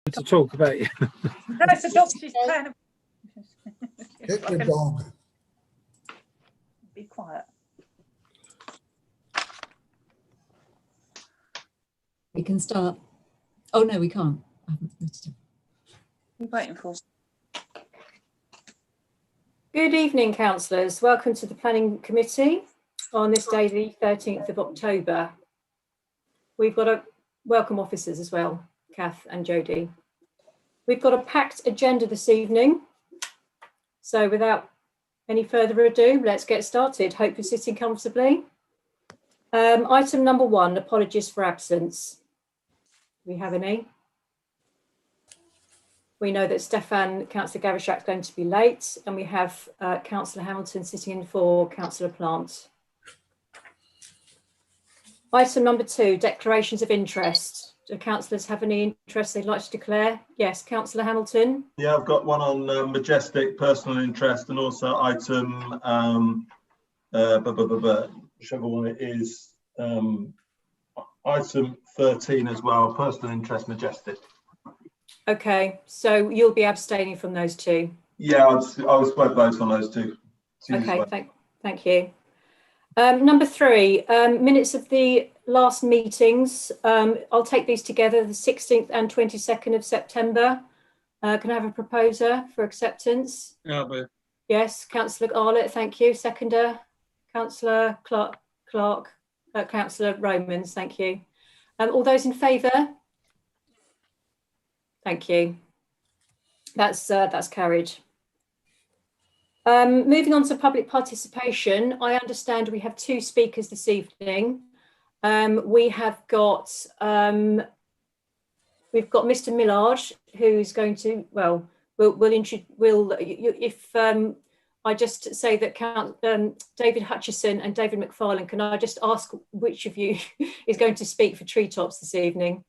to talk about you. No, it's a dog's plan. Get the dog. Be quiet. We can start. Oh no, we can't. I haven't noticed it. What are you waiting for? Good evening, councillors. Welcome to the Planning Committee on this day, the 13th of October. We've got a welcome officers as well, Kath and Jodie. We've got a packed agenda this evening. So without any further ado, let's get started. Hope you're sitting comfortably. Item number 1, apologies for absence. Do we have any? We know that Councillor Gavishak is going to be late, and we have Councillor Hamilton sitting in for Councillor Plant. Item number 2, declarations of interest. Do councillors have any interest they'd like to declare? Yes, Councillor Hamilton. Yeah, I've got one on Majestic personal interest, and also item whichever one it is, item 13 as well, personal interest Majestic. Okay, so you'll be abstaining from those two. Yeah, I'll spread votes on those two. Okay, thank you. Number 3, minutes of the last meetings. I'll take these together, the 16th and 22nd of September. Can I have a proposer for acceptance? Yeah, but Yes, Councillor Arlett, thank you. Seconder, Councillor Clark, Councillor Romans, thank you. All those in favour? Thank you. That's carried. Moving on to public participation, I understand we have 2 speakers this evening. We've got Mr. Millard, who's going to, well, if I just say that David Hutchison and David McFarlane, can I just ask which of you is going to speak for Treetops this evening?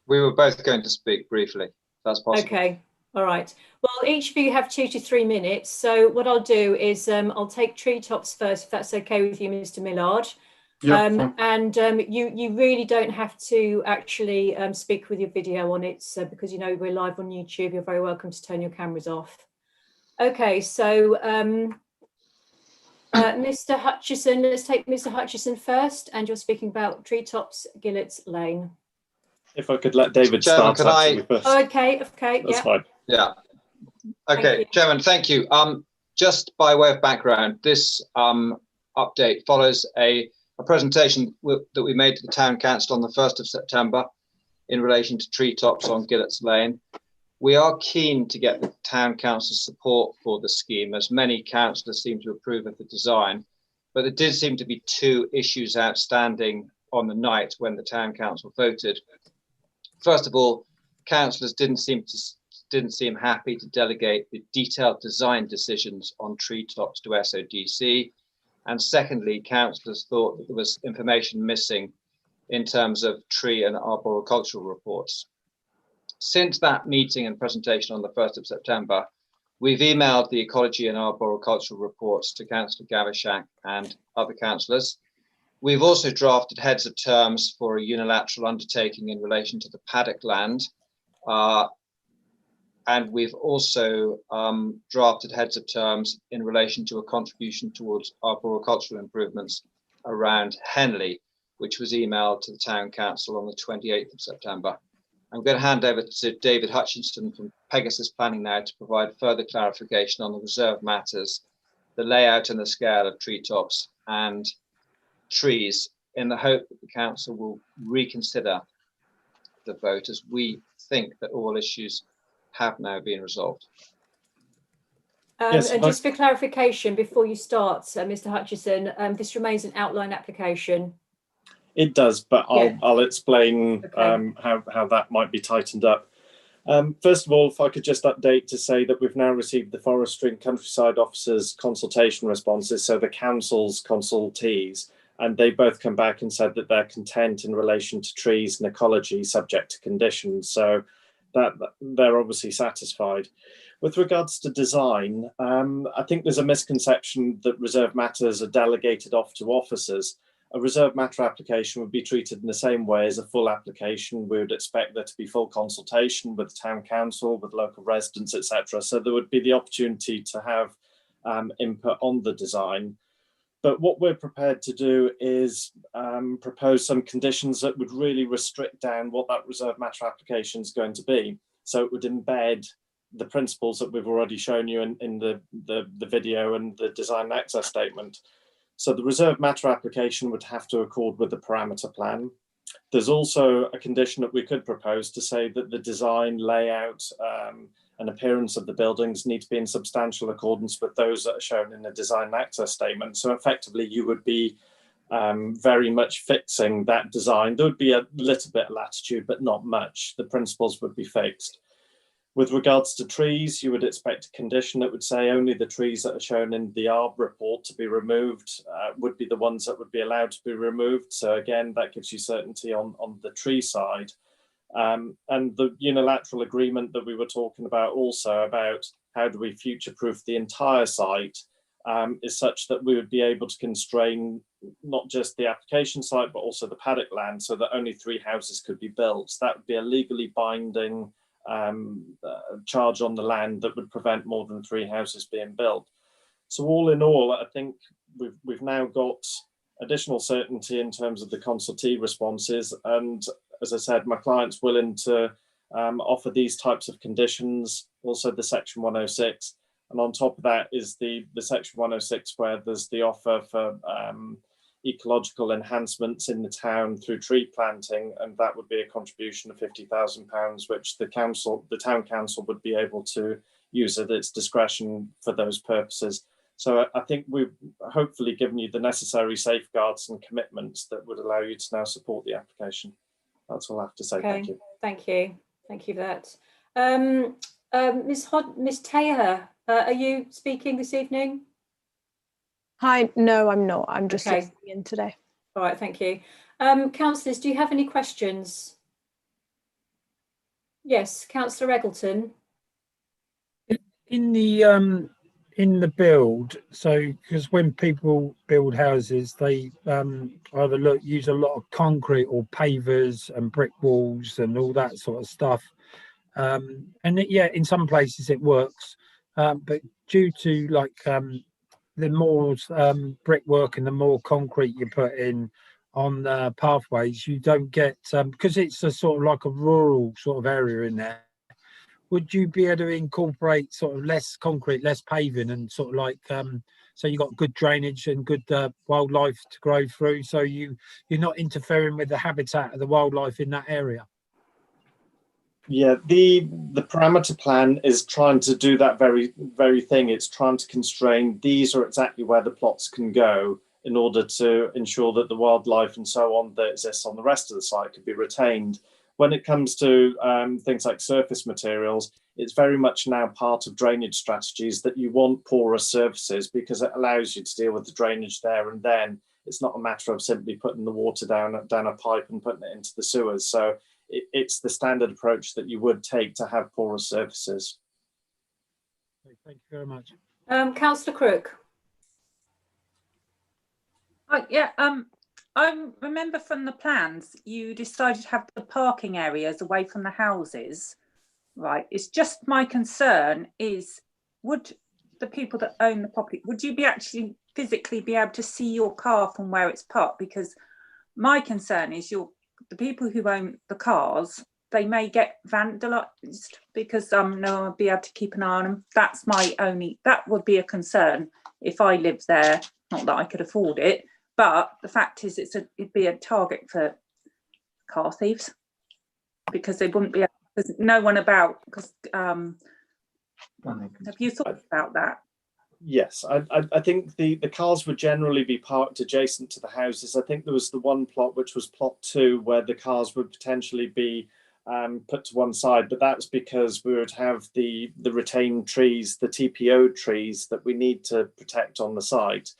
We were both going to speak briefly, if that's possible. Okay. All right. Well, each of you have 2 to 3 minutes. So what I'll do is I'll take Treetops first, if that's okay with you, Mr. Millard. yeah, You really don't have to actually speak with your video on it, because you know we're live on YouTube. You're very welcome to turn your cameras off. Okay, so Mr. Hutchison, let's take Mr. Hutchison first, and you're speaking about Treetops, Gillett Lane. If I could let David Chairman, start actually first. Oh, okay, That's yeah. fine. Yeah. Okay, Chairman, thank you. Just by way of background, this update follows a presentation that we made to the Town Council on the 1st of September in relation to Treetops on Gillett's Lane. We are keen to get the Town Council's support for the scheme, as many councillors seem to approve of the design, but there did seem to be 2 issues outstanding on the night when the Town Council voted. First of all, councillors didn't seem happy to delegate the detailed design decisions on Treetops to SODC. And secondly, councillors thought that there was information missing in terms of tree and arboricultural reports. Since that meeting and presentation on the 1st of September, we've emailed the ecology and arboricultural reports to Councillor Gavishak and other councillors. We've also drafted heads of terms for a unilateral undertaking in relation to the paddock land. And we've also drafted heads of terms in relation to a contribution towards arboricultural improvements around Henley, which was emailed to the Town Council on the 28th of September. I'm going to hand over to David Hutchinson from Pegasus Planning now to provide further clarification on the reserve matters, the layout and the scale of Treetops and trees, in the hope that the council will reconsider the vote, as we think that all issues have now been resolved. Yes, And just for clarification, before you start, Mr. Hutchison, this remains an outline application. It does, but I'll explain Okay. how that might be tightened up. First of all, if I could just update to say that we've now received the Forestry and Countryside Officers' consultation responses, so the council's consultees, and they both come back and said that they're content in relation to trees and ecology subject to conditions, so that they're obviously satisfied. With regards to design, I think there's a misconception that reserve matters are delegated off to officers. A reserve matter application would be treated in the same way as a full application. We would expect there to be full consultation with the town council, with local residents, etc. So there would be the opportunity to have input on the design. But what we're prepared to do is propose some conditions that would really restrict down what that reserve matter application is going to be. So it would embed the principles that we've already shown you in the video and the design access statement. So the reserve matter application would have to accord with the parameter plan. There's also a condition that we could propose to say that the design, layout, and appearance of the buildings need to be in substantial accordance with those that are shown in the design access statement. So effectively, you would be very much fixing that design. There would be a little bit of latitude, but not much. The principles would be fixed. With regards to trees, you would expect a condition that would say only the trees that are shown in the ARB report to be removed would be the ones that would be allowed to be removed. So again, that gives you certainty on the tree side. And the unilateral agreement that we were talking about also about how do we future-proof the entire site is such that we would be able to constrain not just the application site, but also the paddock land so that only 3 houses could be built. So that would be a legally binding charge on the land that would prevent more than 3 houses being built. So all in all, I think we've now got additional certainty in terms of the consultee responses. And as I said, my client's willing to offer these types of conditions, also the Section 106. And on top of that is the Section 106 where there's the offer for ecological enhancements in the town through tree planting, and that would be a contribution of £50,000, which the town council would be able to use at its discretion for those purposes. So I think we've hopefully given you the necessary safeguards and commitments that would allow you to now support the application. That's all I have to say. Okay. Thank you. Thank you for that. Ms. Taylor, are you speaking this evening? Hi, no, I'm not. I'm just Okay. listening in today. All right, thank you. Councillors, do you have any questions? Yes, Councillor Eggleton. In the build, so because when people build houses, they either use a lot of concrete or pavers and brick walls and all that sort of stuff. In some places it works, but due to the more brickwork and the more concrete you put in on the pathways, you don't get because it's a sort of like a rural sort of area in there. Would you be able to incorporate sort of less concrete, less paving, and sort of so you got good drainage and good wildlife to grow through, so you're not interfering with the habitat of the wildlife in that area? Yeah, the parameter plan is trying to do that very thing. It's trying to constrain these are exactly where the plots can go in order to ensure that the wildlife and so on that exists on the rest of the site could be retained. When it comes to things like surface materials, it's very much now part of drainage strategies that you want porous surfaces because it allows you to deal with the drainage there and then. It's not a matter of simply putting the water down a pipe and putting it into the sewers. So it's the standard approach that you would take to have porous surfaces. Thank you very much. Councillor Crook. I remember from the plans you decided to have the parking areas away from the houses, right? It's just my concern is, would the people that own the property, would you be actually physically be able to see your car from where it's parked? Because my concern is the people who own the cars, they may get vandalised because no one will be able to keep an eye on them. That would be a concern if I lived there, not that I could afford it, but the fact is it'd be a target for car thieves because they wouldn't be able, there's no one about, because have you thought about that? Yes, I think the cars would generally be parked adjacent to the houses. I think there was the one plot, which was plot 2, where the cars would potentially be put to one side, but that's because we would have the retained trees, the TPO trees that we need to protect on the site.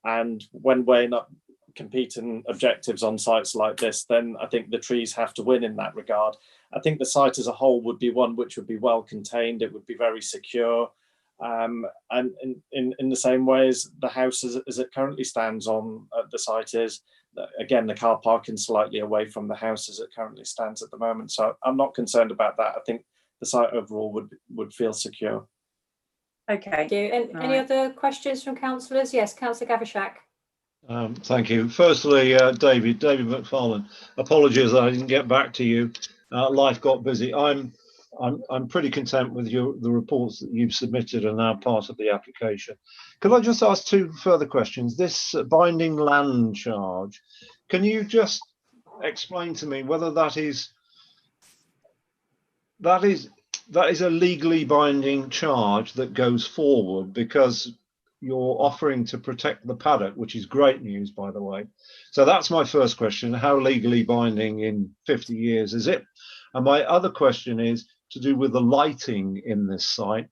And when weighing up competing objectives on sites like this, then I think the trees have to win in that regard. I think the site as a whole would be one which would be well contained. It would be very secure. And in the same way as the house as it currently stands on the site is, again, the car parking slightly away from the house as it currently stands at the moment. So I'm not concerned about that. I think the site overall would feel secure. Okay. Thank you. And any other questions from councillors? Yes, Councillor Gavashak. Thank you. Firstly, David McFarlane, apologies that I didn't get back to you. Life got busy. I'm pretty content with the reports that you've submitted and now part of the application. Could I just ask two further questions? This binding land charge, can you just explain to me whether that is a legally binding charge that goes forward, because you're offering to protect the paddock, which is great news, by the way. So that's my first question. How legally binding in 50 years is it? And my other question is to do with the lighting in this site.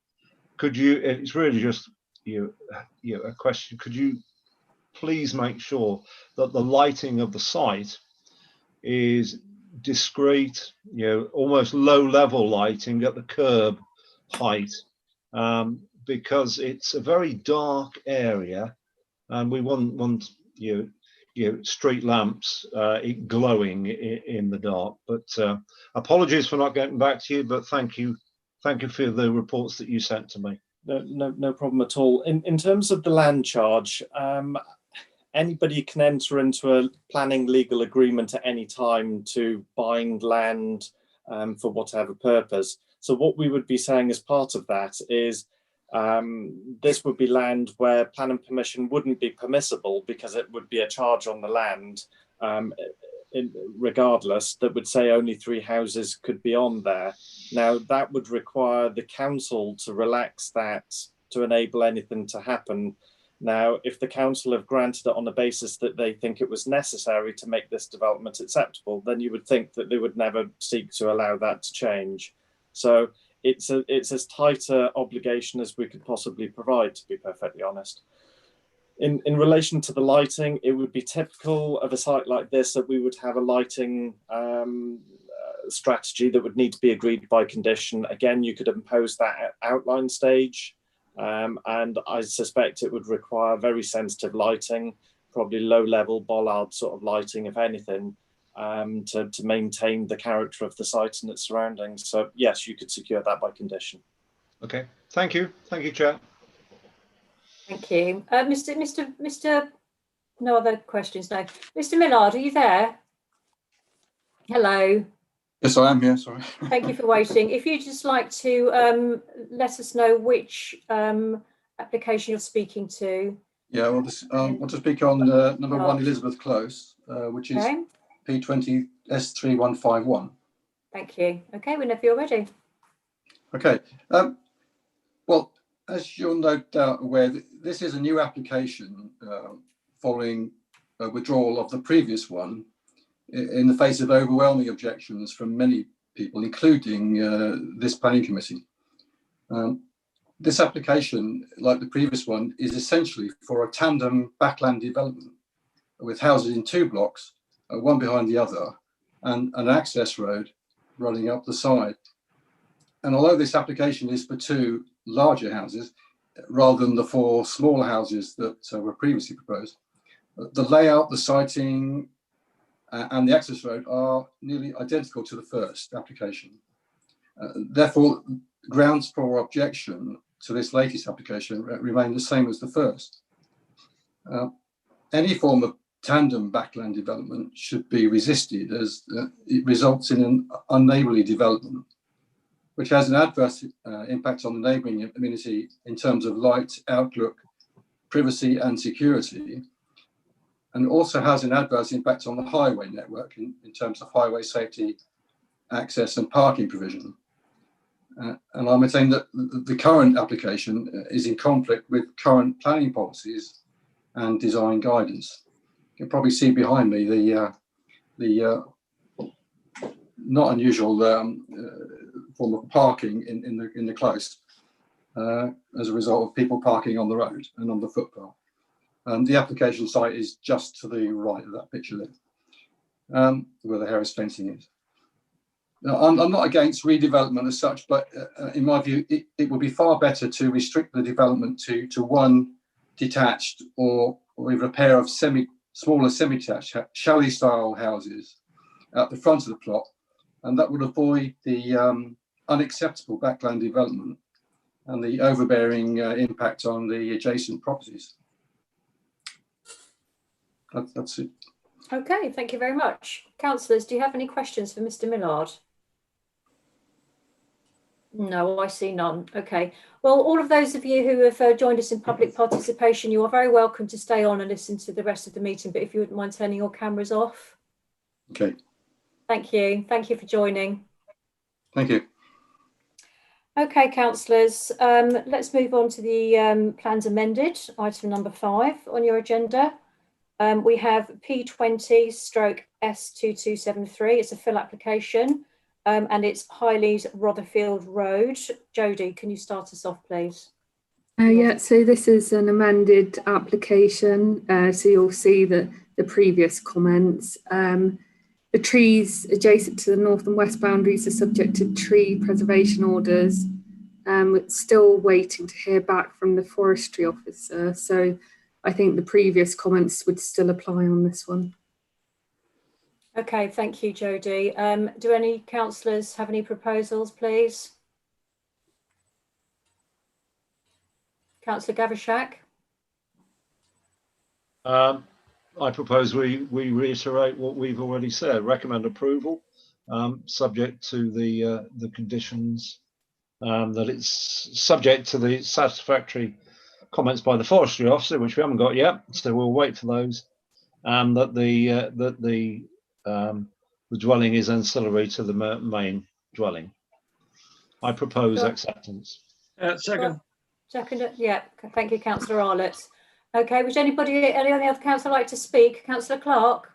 Could you, it's really just a question, could you please make sure that the lighting of the site is discreet, almost low level lighting at the curb height, because it's a very dark area and we want street lamps glowing in the dark. But apologies for not getting back to you, but thank you for the reports that you sent to me. No problem at all. In terms of the land charge, anybody can enter into a planning legal agreement at any time to bind land for whatever purpose. So what we would be saying as part of that is this would be land where planning permission wouldn't be permissible because it would be a charge on the land regardless, that would say only 3 houses could be on there. Now that would require the council to relax that to enable anything to happen. Now, if the council have granted it on the basis that they think it was necessary to make this development acceptable, then you would think that they would never seek to allow that to change. So it's as tight an obligation as we could possibly provide, to be perfectly honest. In relation to the lighting, it would be typical of a site like this that we would have a lighting strategy that would need to be agreed by condition. Again, you could impose that at outline stage. And I suspect it would require very sensitive lighting, probably low-level bollard sort of lighting, if anything, to maintain the character of the site and its surroundings. So yes, you could secure that by condition. Okay, thank you, Chair. Thank you, Mr. No other questions, no. Mr. Millard, are you there? Hello. Yes, I am here, sorry. Thank you for waiting. If you'd just like to let us know which application you're speaking to. Yeah, well, I want to speak on number 1 Elizabeth Close, which is P20 S3151. Thank you. Okay, whenever you're ready. Okay. Well, as you're no doubt aware, this is a new application following a withdrawal of the previous one, in the face of overwhelming objections from many people, including this planning committee. This application, like the previous one, is essentially for a tandem backland development with houses in 2 blocks, one behind the other, and an access road running up the side. And although this application is for 2 larger houses, rather than the 4 smaller houses that were previously proposed, the layout, the siting, and the access road are nearly identical to the first application. Therefore, grounds for objection to this latest application remain the same as the first. Any form of tandem backland development should be resisted, as it results in an unneighbourly development, which has an adverse impact on the neighbouring community in terms of light, outlook, privacy and security, and also has an adverse impact on the highway network in terms of highway safety, access and parking provision. And I maintain that the current application is in conflict with current planning policies and design guidance. You can probably see behind me the not unusual form of parking in the close as a result of people parking on the road and on the footpath. The application site is just to the right of that picture there, where the Harris fencing is. Now, I'm not against redevelopment as such, but in my view, it would be far better to restrict the development to 1 detached or even a pair of smaller semi-detached chalet style houses at the front of the plot, and that would avoid the unacceptable backland development and the overbearing impact on the adjacent properties. That's it. Okay, thank you very much. Councillors, do you have any questions for Mr. Millard? No, I see none. Okay. Well, all of those of you who have joined us in public participation, you are very welcome to stay on and listen to the rest of the meeting, but if you wouldn't mind turning your cameras off. Okay. Thank you. Thank you for joining. Thank you. Okay, councillors, let's move on to the plans amended, item number 5 on your agenda. We have P20 stroke S2273. It's a fill application and it's Highley's Rotherfield Road. Jodie, can you start us off, please? Yeah, so this is an amended application. So you'll see the previous comments. The trees adjacent to the north and west boundaries are subject to tree preservation orders. We're still waiting to hear back from the forestry officer. So I think the previous comments would still apply on this one. Okay, thank you, Jodie. Do any councillors have any proposals, please? Councillor Gavishak. I propose we reiterate what we've already said. Recommend approval, subject to the conditions, that it's subject to the satisfactory comments by the forestry officer, which we haven't got yet, so we'll wait for those. That the dwelling is ancillary to the main dwelling. I propose acceptance. Second. Second, yeah. Thank you, Councillor Arlett. Okay, would any other councillor like to speak? Councillor Clark.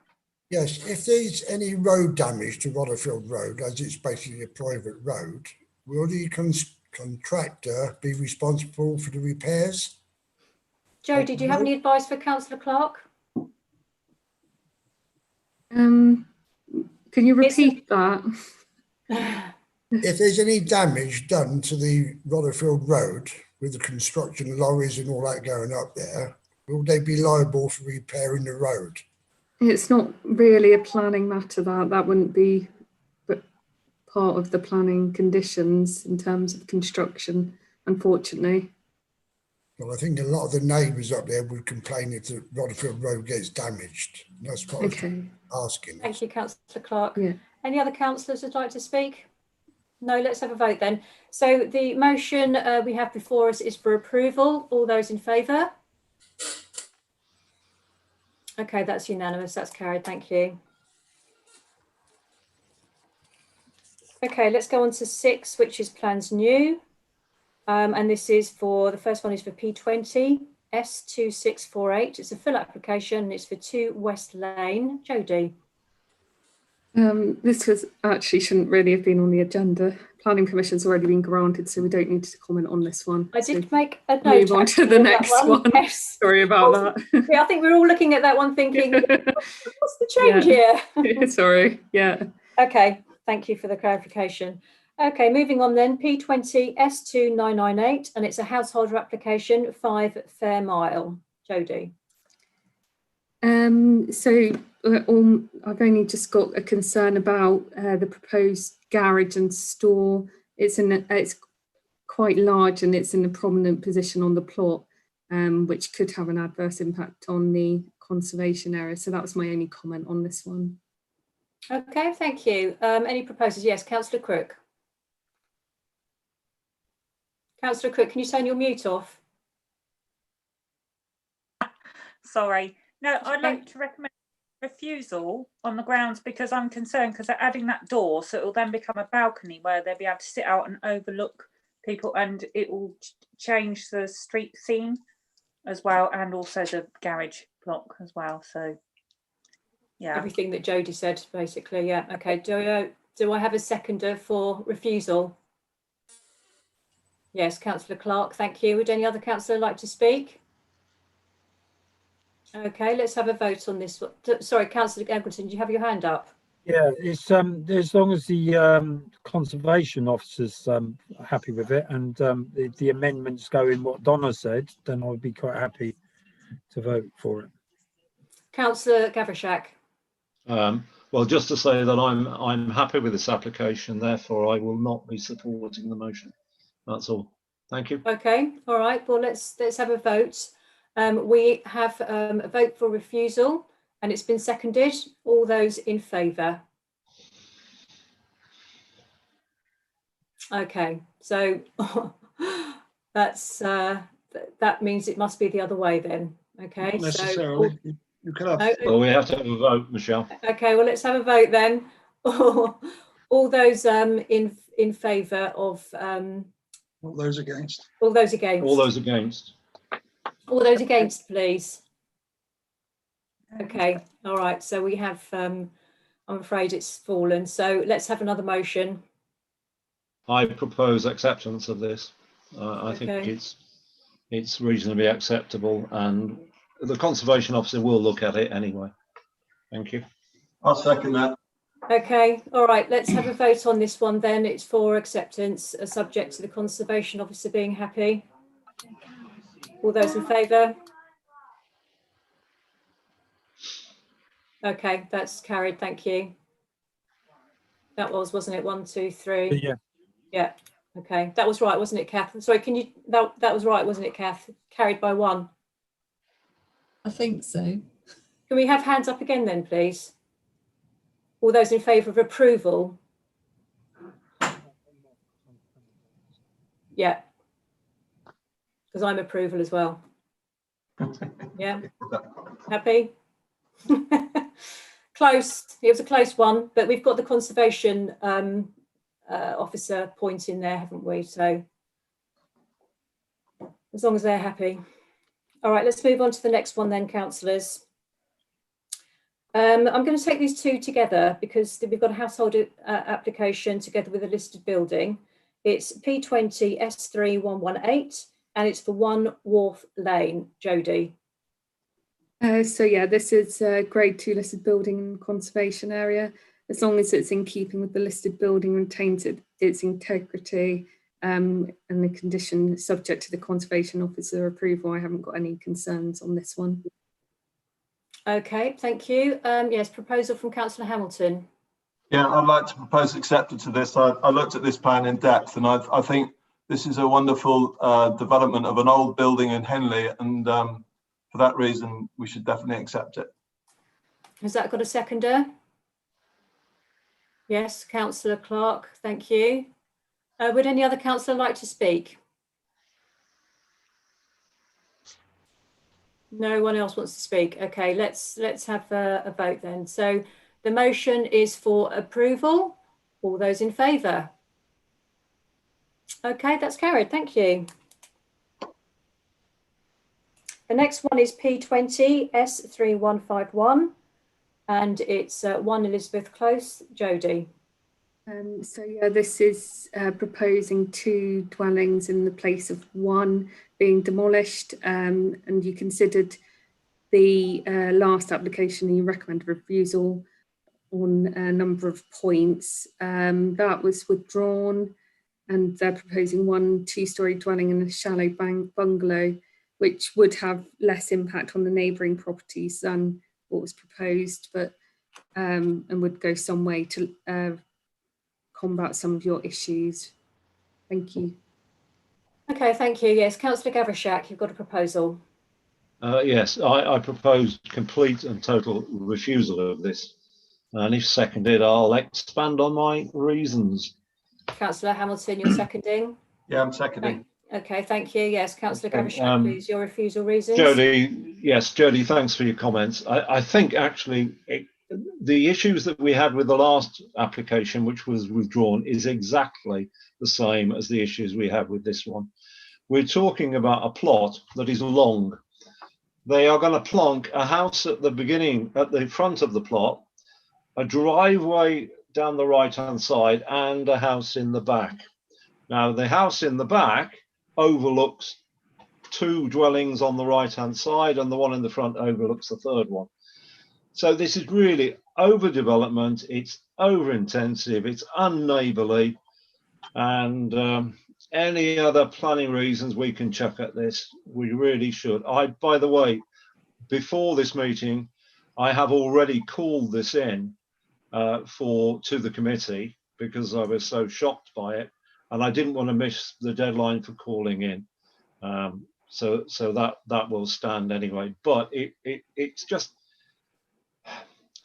Yes, if there's any road damage to Rotherfield Road, as it's basically a private road, will the contractor be responsible for the repairs? Jodie, do you have any advice for Councillor Clark? Can you repeat that? If there's any damage done to the Rotherfield Road with the construction lorries and all that going up there, will they be liable for repairing the road? It's not really a planning matter. That wouldn't be part of the planning conditions in terms of construction, unfortunately. Well, I think a lot of the neighbours up there would complain if the Rotherfield Road gets damaged. That's what I'm asking. Thank you, Councillor Clark. Yeah. Any other councillors who'd like to speak? No, let's have a vote then. So the motion we have before us is for approval. All those in favour? Okay, that's unanimous. That's carried. Thank you. Okay, let's go on to 6, which is plans new. And this is for, the first one is for P20 S2648. It's a full application. It's for 2 West Lane. Jodie. This was actually shouldn't really have been on the agenda. Planning permission's already been granted, so we don't need to comment on this one. I did make a note. Move on to the next one. Yes. Sorry about that. Yeah, I think we're all looking at that one thinking, what's the change here? Sorry, yeah. Okay, thank you for the clarification. Okay, moving on then, P20 S2998, and it's a householder application, 5 Fair Mile. Jodie. So I've only just got a concern about the proposed garage and store. It's quite large and it's in a prominent position on the plot, which could have an adverse impact on the conservation area. So that was my only comment on this one. Okay, thank you. Any proposals? Yes, Councillor Crook. Councillor Crook, can you turn your mute off? Sorry. No, I'd like to recommend refusal on the grounds because I'm concerned because they're adding that door, so it will then become a balcony where they'll be able to sit out and overlook people, and it will change the street scene as well, and also the garage block as well. So, yeah, everything that Jodie said, basically. Yeah. Okay. Do I have a seconder for refusal? Yes, Councillor Clark. Thank you. Would any other councillor like to speak? Okay, let's have a vote on this. Sorry, Councillor Eglinton, do you have your hand up? Yeah, it's as long as the conservation officer's happy with it, and the amendments go in what Donna said, then I would be quite happy to vote for it. Councillor Gavrishak. Well, just to say that I'm happy with this application, therefore I will not be supporting the motion. That's all. Thank you. Okay, all right. Well, let's have a vote. We have a vote for refusal, and it's been seconded. All those in favour? Okay, so that's that means it must be the other way then. Okay, Not necessarily. You could have. Well, we have to have a vote, Michelle. Okay, well, let's have a vote then. All those in favour of All those against. all those against. All those against. All those against, please. Okay, all right. So we have. I'm afraid it's fallen. So let's have another motion. I propose acceptance of this. I think it's reasonably acceptable, and the Conservation Officer will look at it anyway. Thank you. I'll second that. Okay, all right. Let's have a vote on this one then. It's for acceptance, subject to the Conservation Officer being happy. All those in favour? Okay, that's carried. Thank you. That wasn't it? 1, 2, 3. Yeah. Yeah. Okay, that was right, wasn't it, Kath? Sorry, can you? That was right, wasn't it, Kath? Carried by 1. I think so. Can we have hands up again then, please? All those in favour of approval? Yeah. Because I'm approval as well. Yeah. Happy? Close. It was a close one, but we've got the Conservation Officer point in there, haven't we? So as long as they're happy. All right, let's move on to the next one then, councillors. I'm going to take these two together because we've got a household application together with a listed building. It's P20 S3118 and it's for 1 Wharf Lane. Jodie. So yeah, this is a grade 2 listed building in the conservation area. As long as it's in keeping with the listed building, retains its integrity and the condition subject to the Conservation Officer approval. I haven't got any concerns on this one. Okay, thank you. Yes, proposal from Councillor Hamilton. Yeah, I'd like to propose acceptance to this. I looked at this plan in depth, and I think this is a wonderful development of an old building in Henley, and for that reason, we should definitely accept it. Has that got a seconder? Yes, Councillor Clark, thank you. Would any other councillor like to speak? No one else wants to speak. Okay, let's have a vote then. So the motion is for approval. All those in favour? Okay, that's carried. Thank you. The next one is P20 S3151 and it's 1 Elizabeth Close. Jodie. So yeah, this is proposing 2 dwellings in the place of 1 being demolished, and you considered the last application, you recommended refusal on a number of points. That was withdrawn, and they're proposing 1 2-storey dwelling in a shallow bungalow, which would have less impact on the neighbouring properties than what was proposed, but and would go some way to combat some of your issues. Thank you. Okay, thank you. Yes, Councillor Gavrishak, you've got a proposal. Yes, I propose complete and total refusal of this. And if seconded, I'll expand on my reasons. Councillor Hamilton, you're seconding? Yeah, I'm seconding. Okay, thank you. Yes, Councillor Gavrishak, please, your refusal reasons. Jodie, yes, Jodie, thanks for your comments. I think actually the issues that we had with the last application, which was withdrawn, is exactly the same as the issues we have with this one. We're talking about a plot that is long. They are going to plonk a house at the beginning, at the front of the plot, a driveway down the right-hand side, and a house in the back. Now, the house in the back overlooks 2 dwellings on the right-hand side, and the one in the front overlooks the 3rd one. So this is really overdevelopment, it's over-intensive, it's unneighbourly, and any other planning reasons we can chuck at this, we really should. By the way, before this meeting, I have already called this in to the committee because I was so shocked by it, and I didn't want to miss the deadline for calling in. So that will stand anyway. But it's just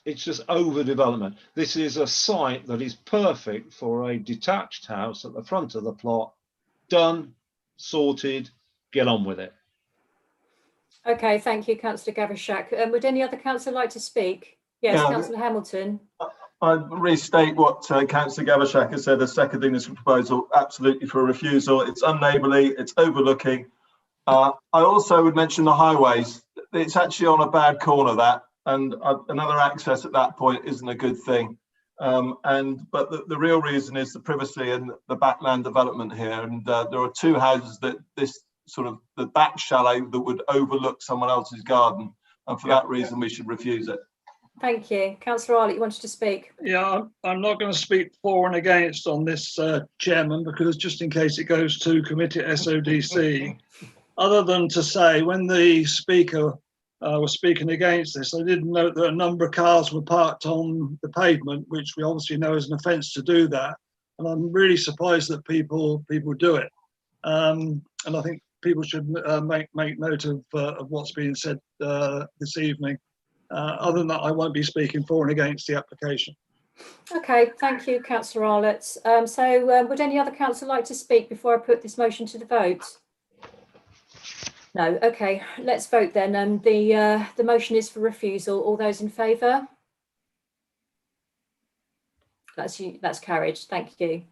overdevelopment. This is a site that is perfect for a detached house at the front of the plot. Done, sorted, get on with it. Okay, thank you, Councillor Gavishak. Would any other councillor like to speak? Yes, Yeah. Councillor Hamilton. I restate what Councillor Gavishak has said, seconding this proposal, absolutely for refusal. It's unneighbourly, it's overlooking. I also would mention the highways. It's actually on a bad corner, that, and another access at that point isn't a good thing. But the real reason is the privacy and the backland development here. And there are two houses that this sort of the back chalet that would overlook someone else's garden. And for that reason, we should refuse it. Thank you. Councillor Arlett, you wanted to speak? Yeah, I'm not going to speak for and against on this, Chairman, because just in case it goes to committee at SODC, other than to say when the speaker was speaking against this, I did note that a number of cars were parked on the pavement, which we obviously know is an offence to do that. And I'm really surprised that people do it. And I think people should make note of what's being said this evening. Other than that, I won't be speaking for and against the application. Okay, thank you, Councillor Arlett. Would any other councillor like to speak before I put this motion to the vote? No. Okay, let's vote then. The motion is for refusal. All those in favour? That's carried. Thank you.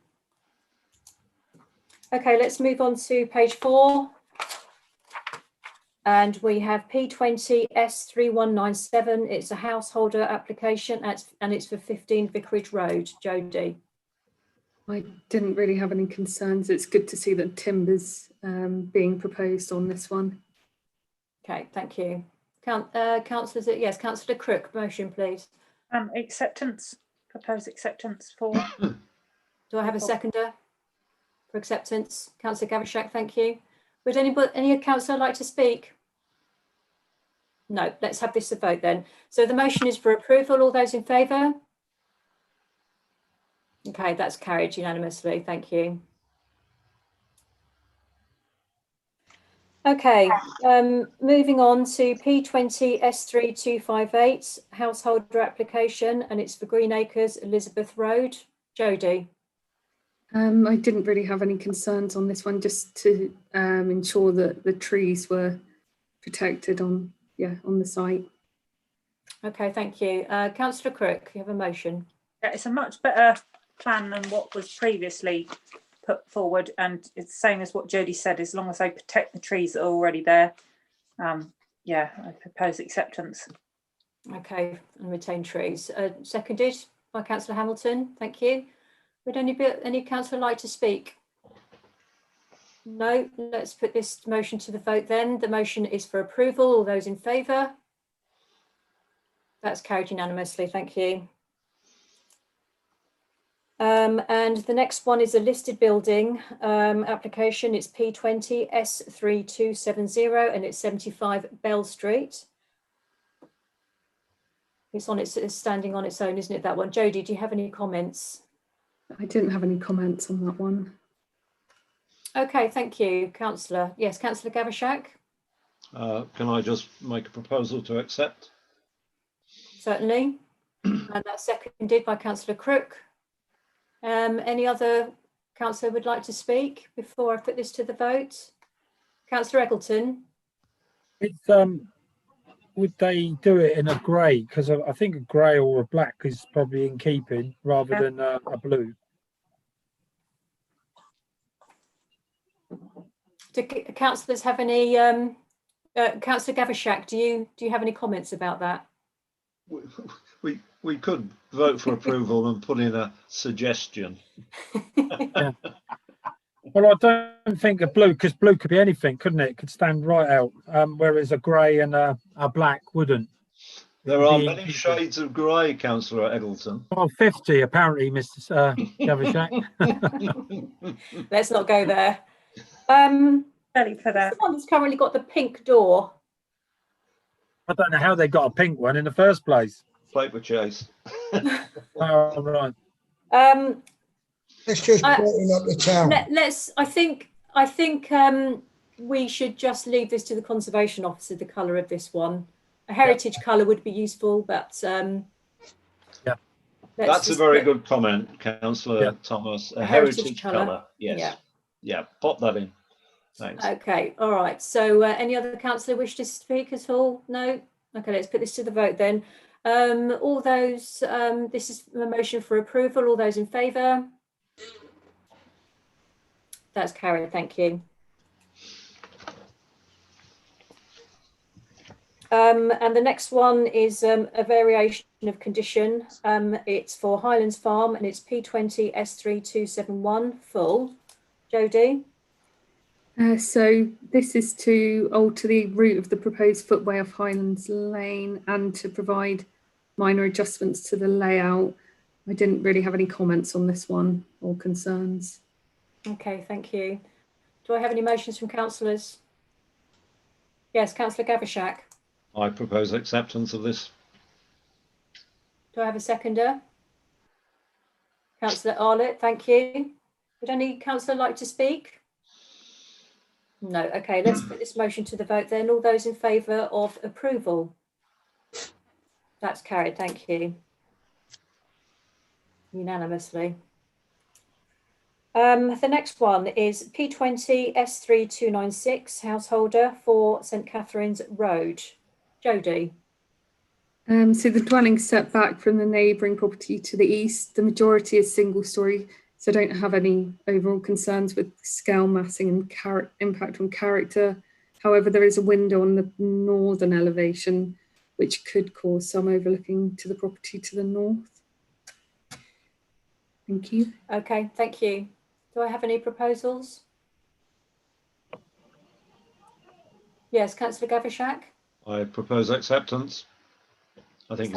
Okay, let's move on to page 4. And we have P20 S3197. It's a householder application and it's for 15 Vicarage Road. Jodie. I didn't really have any concerns. It's good to see that timber's being proposed on this one. Okay, thank you. Councillors, yes, Councillor Crook, motion please. Acceptance, propose acceptance for. Do I have a seconder for acceptance? Councillor Gavishak, thank you. Would any councillor like to speak? No, let's have this a vote then. So the motion is for approval. All those in favour? Okay, that's carried unanimously. Thank you. Okay, moving on to P20 S3258, householder application, and it's for Greenacres, Elizabeth Road. Jodie. I didn't really have any concerns on this one, just to ensure that the trees were protected on the site. Okay, thank you. Councillor Crook, you have a motion. Yeah, it's a much better plan than what was previously put forward, and it's the same as what Jodie said, as long as they protect the trees that are already there. Yeah, I propose acceptance. Okay, and retain trees. Seconded by Councillor Hamilton. Thank you. Would any councillor like to speak? No, let's put this motion to the vote then. The motion is for approval. All those in favour? That's carried unanimously. Thank you. And the next one is a listed building application. It's P20 S3270 and it's 75 Bell Street. It's standing on its own, isn't it, that one? Jodie, do you have any comments? I didn't have any comments on that one. Okay, thank you, Councillor. Yes, Councillor Gavishak. Can I just make a proposal to accept? Certainly. And that's seconded by Councillor Crook. Any other councillor would like to speak before I put this to the vote? Councillor Eggleton. Would they do it in a grey? Because I think a grey or a black is probably in keeping rather than a blue. Do councillors have any? Councillor Gavishak, do you have any comments about that? We could vote for approval and put in a suggestion. Yeah. Well, I don't think a blue, because blue could be anything, couldn't it? It could stand right out, whereas a grey and a black wouldn't. There are many shades of grey, Councillor Eggleton. Well, 50 apparently, Mr. Gavishak. Let's not go there. Ready for that. Someone that's currently got the pink door. I don't know how they got a pink one in the first place. Paper chase. Oh, right. Let's just brighten up the town. I think we should just leave this to the conservation officer, the colour of this one. A heritage colour would be useful, but yeah. That's a very good comment, Councillor Thomas. A heritage colour. Yes. Yeah, pop that in. Thanks. Okay, all right. So any other councillor wish to speak at all? No? Okay, let's put this to the vote then. All those, this is a motion for approval. All those in favour? That's carried, thank you. And the next one is a variation of condition. It's for Highlands Farm and it's P20 S3271 full. Jodie? So this is to alter the route of the proposed footway off Highlands Lane and to provide minor adjustments to the layout. I didn't really have any comments on this one or concerns. Okay, thank you. Do I have any motions from councillors? Yes, Councillor Gavishak. I propose acceptance of this. Do I have a seconder? Councillor Arlett, thank you. Would any councillor like to speak? No. Okay, let's put this motion to the vote then. All those in favour of approval? That's carried, thank you. Unanimously. The next one is P20 S3296 householder for St Catherine's Road. Jodie. So the dwelling set back from the neighbouring property to the east. The majority is single storey, so I don't have any overall concerns with scale massing and impact on character. However, there is a window on the northern elevation, which could cause some overlooking to the property to the north. Thank you. Okay, thank you. Do I have any proposals? Yes, Councillor Gavishak. I propose acceptance. I think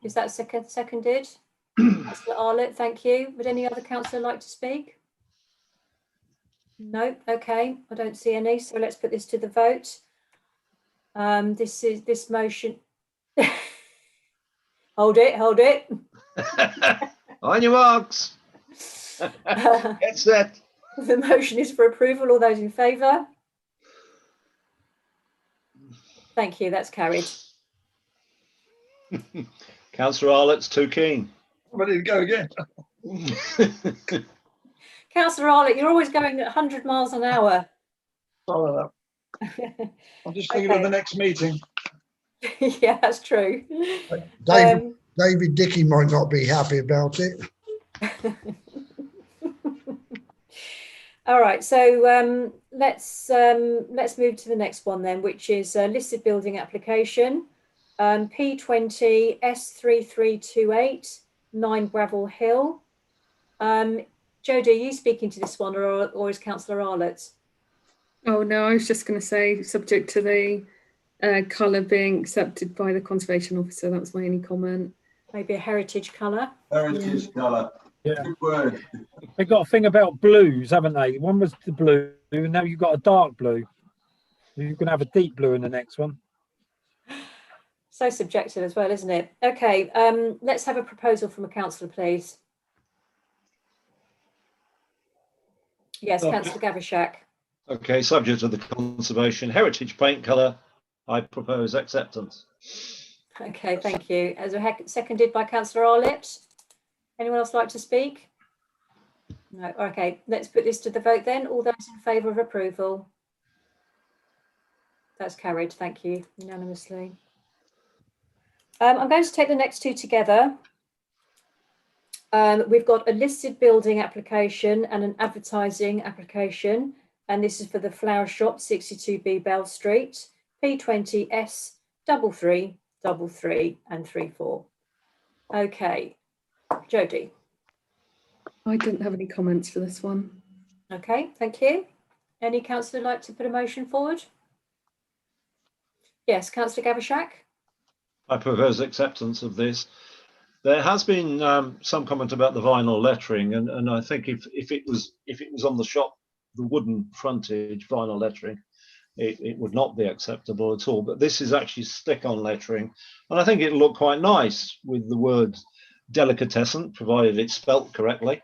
is that seconded? Councillor Arlett, thank you. Would any other councillor like to speak? No. Okay, I don't see any. So let's put this to the vote. This motion. Hold it. On your marks. Get set. The motion is for approval. All those in favour? Thank you. That's carried. Councillor Arlett's too keen. I'm ready to go again. Councillor Arlett, you're always going at 100 miles an hour. Sorry about that. I'm just thinking of the next meeting. Yeah, that's true. David Dickey might not be happy about it. All right, so let's move to the next one then, which is a listed building application, P20 S3328 9 Gravel Hill. Jodie, are you speaking to this one, or is Councillor Arlett? Oh no, I was just going to say subject to the colour being accepted by the conservation officer. That was my only comment. Maybe a heritage colour. Heritage colour. Yeah. Good word. They got a thing about blues, haven't they? One was the blue, and now you've got a dark blue. You're going to have a deep blue in the next one. So subjective as well, isn't it? Okay, let's have a proposal from a councillor, please. Yes, Councillor Gavishak. Okay, subject to the conservation heritage paint colour, I propose acceptance. Okay, thank you. As a seconded by Councillor Arlett. Anyone else like to speak? No. Okay, let's put this to the vote then. All those in favour of approval? That's carried. Thank you. Unanimously. I'm going to take the next two together. We've got a listed building application and an advertising application, and this is for the flower shop, 62B Bell Street, P20 S3333 and 34. Okay, Jodie. I didn't have any comments for this one. Okay, thank you. Any councillor like to put a motion forward? Yes, Councillor Gavishak. I propose acceptance of this. There has been some comment about the vinyl lettering, and I think if it was on the shop, the wooden frontage vinyl lettering, it would not be acceptable at all. But this is actually stick-on lettering, and I think it looked quite nice with the word delicatessen, provided it's spelt correctly,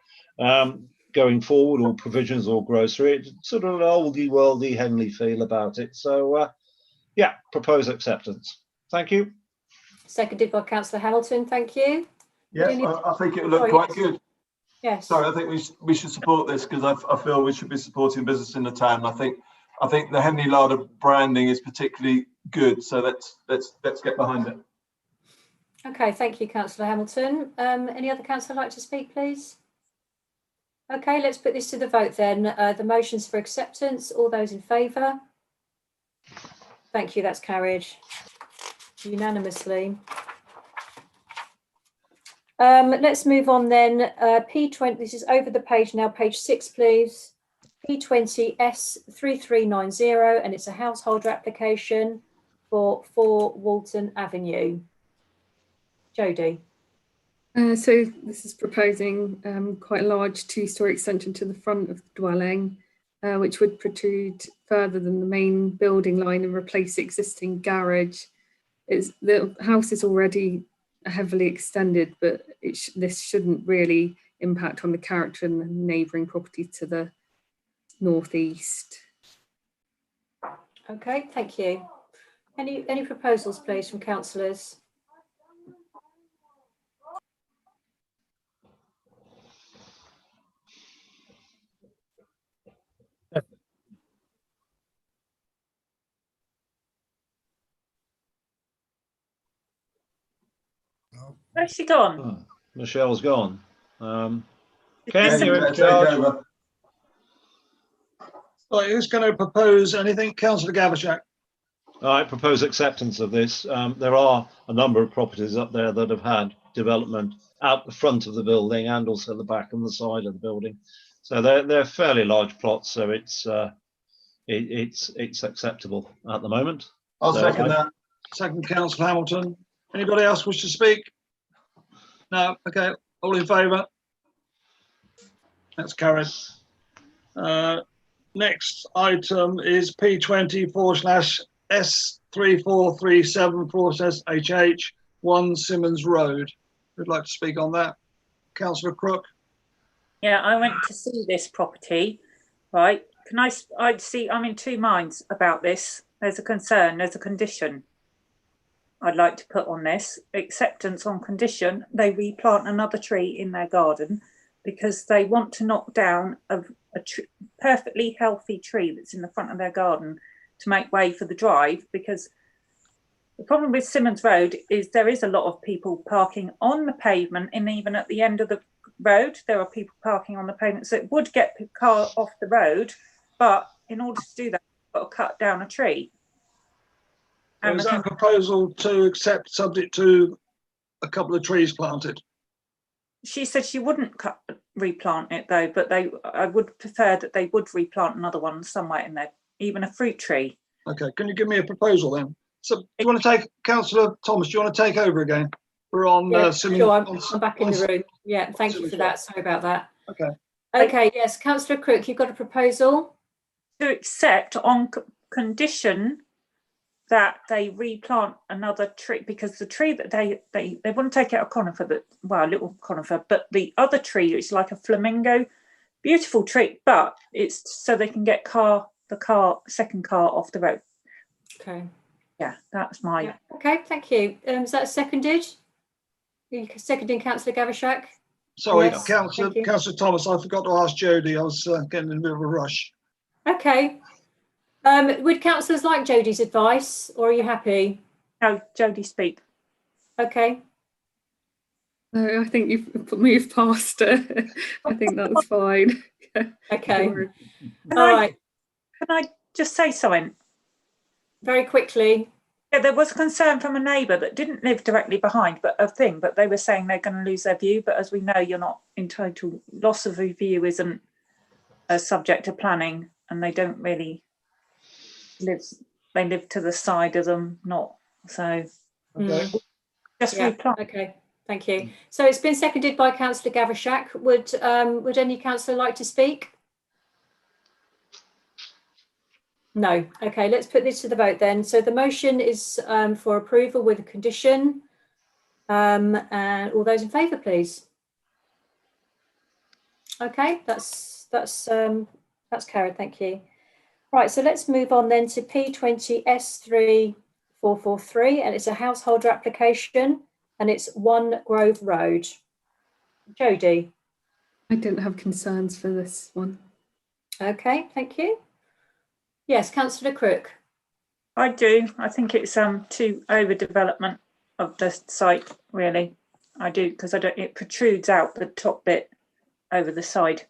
going forward, or provisions or grocery. It's sort of an oldie worldy Henley feel about it. So yeah, propose acceptance. Thank you. Seconded by Councillor Hamilton. Thank you. Yes, I think it would look quite good. Yes. Sorry, I think we should support this because I feel we should be supporting business in the town. I think the Henley Larder branding is particularly good. So let's get behind it. Okay, thank you, Councillor Hamilton. Any other councillor like to speak, please? Okay, let's put this to the vote then. The motion's for acceptance. All those in favour? Thank you, that's carried unanimously. Let's move on then. P20, this is over the page now, page 6, please. P20 S3390, and it's a householder application for 4 Walton Avenue. Jodie. So this is proposing quite a large 2-storey extension to the front of the dwelling, which would protrude further than the main building line and replace the existing garage. The house is already heavily extended, but this shouldn't really impact on the character and the neighbouring property to the northeast. Okay, thank you. Any proposals, please, from councillors? Where's she gone? Oh, Michelle's gone. Ken, Yes, you're in charge. Right, who's going to propose anything? Councillor Gavashak. I propose acceptance of this. There are a number of properties up there that have had development out the front of the building and also the back and the side of the building. So they're fairly large plots. So it's acceptable at the moment. I'll second that. Second, Councillor Hamilton. Anybody else wish to speak? No. Okay. All in favour? That's carried. Next item is P20/S3437/HH 1 Simmons Road. Who'd like to speak on that? Councillor Crook. Yeah, I went to see this property, right? I'm in two minds about this. There's a concern, there's a condition I'd like to put on this. Acceptance on condition they replant another tree in their garden, because they want to knock down a perfectly healthy tree that's in the front of their garden to make way for the drive. Because the problem with Simmons Road is there is a lot of people parking on the pavement, and even at the end of the road there are people parking on the pavement, so it would get the car off the road, but in order to do that you've got to cut down a tree. And is that a proposal to accept subject to a couple of trees planted? She said she wouldn't replant it though, but I would prefer that they would replant another one somewhere in there, even a fruit tree. Okay, can you give me a proposal then? So do you want to take, Councillor Thomas, do you want to take over again? We're on Simmons. Sure, I'm back in the room. Yeah, thank you for that. Sorry about that. Okay. Okay, yes, Councillor Crook, you've got a proposal? To accept on condition that they replant another tree, because the tree that they want to take out a conifer, a little conifer, but the other tree is like a flamingo, beautiful tree, but it's so they can get the second car off the road. Okay. Yeah, that's my. Yeah. Okay, thank you. Is that seconded? You seconding Councillor Gavashak? Sorry, Yes, Councillor Thomas, I forgot to ask Jodie. I was getting in a bit of a rush. Okay. Would councillors like Jodie's advice, or are you happy? No, Jodie, speak. Okay. No, I think you've moved past it. I think that's fine. Okay. Sure. All right. Can I just say something? Very quickly. Yeah, there was concern from a neighbour that didn't live directly behind, but they were saying they're going to lose their view. But as we know, you're not entitled. Loss of view isn't a subject to planning, and they don't really live. They live to the side of them, not so. Okay. Just replant. Okay. Thank you. So it's been seconded by Councillor Gavashak. Would any councillor like to speak? No. Okay, let's put this to the vote then. So the motion is for approval with a condition. And all those in favour, please. Okay, that's carried. Thank you. Right, so let's move on then to P20S3443, and it's a householder application, and it's 1 Grove Road. Jodie. I don't have concerns for this one. Okay, thank you. Yes, Councillor Crook. I do. I think it's too overdevelopment of the site, really. I do, because it protrudes out the top bit over the side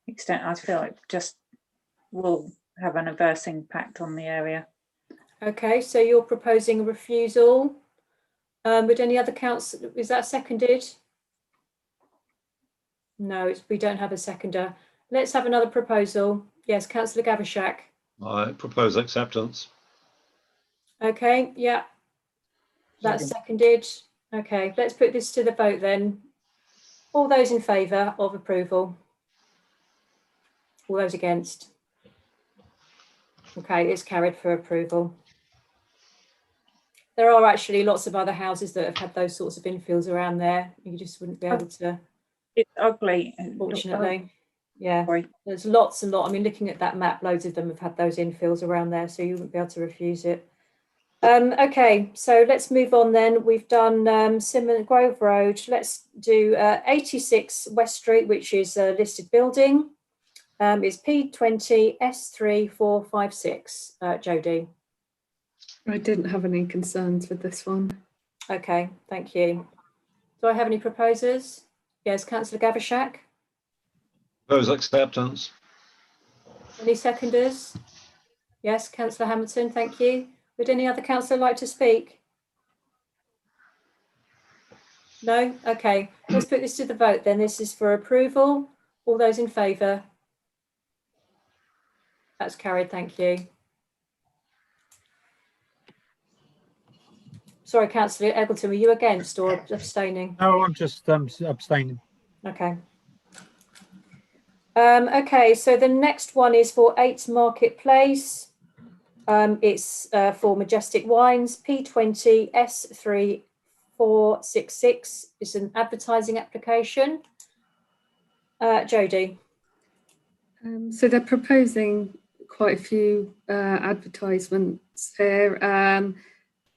extent. I feel it just will have an adverse impact on the area. Okay, so you're proposing a refusal. Would any other council, is that seconded? No, we don't have a seconder. Let's have another proposal. Yes, Councillor Gavashak. I propose acceptance. Okay, yeah, that's seconded. Okay, let's put this to the vote then. All those in favour of approval? All those against? Okay, it's carried for approval. There are actually lots of other houses that have had those sorts of infills around there. You just wouldn't be able to. It's ugly. Unfortunately. Yeah, there's lots and lots. I mean, looking at that map, loads of them have had those infills around there, so you wouldn't be able to refuse it. Okay, so let's move on then. We've done Simon Grove Road. Let's do 86 West Street, which is a listed building. It's P20S3456. Jodie. I didn't have any concerns with this one. Okay, thank you. Do I have any proposers? Yes, Councillor Gavashak. Propose acceptance. Any seconders? Yes, Councillor Hamilton, thank you. Would any other councillor like to speak? No? Okay, let's put this to the vote then. This is for approval. All those in favour? That's carried, thank you. Sorry, Councillor Eggleton, were you against or abstaining? No, I'm just abstaining. Okay. Okay, so the next one is for 8 Market Place. It's for Majestic Wines, P20S3466. It's an advertising application. Jodie. So they're proposing quite a few advertisements here,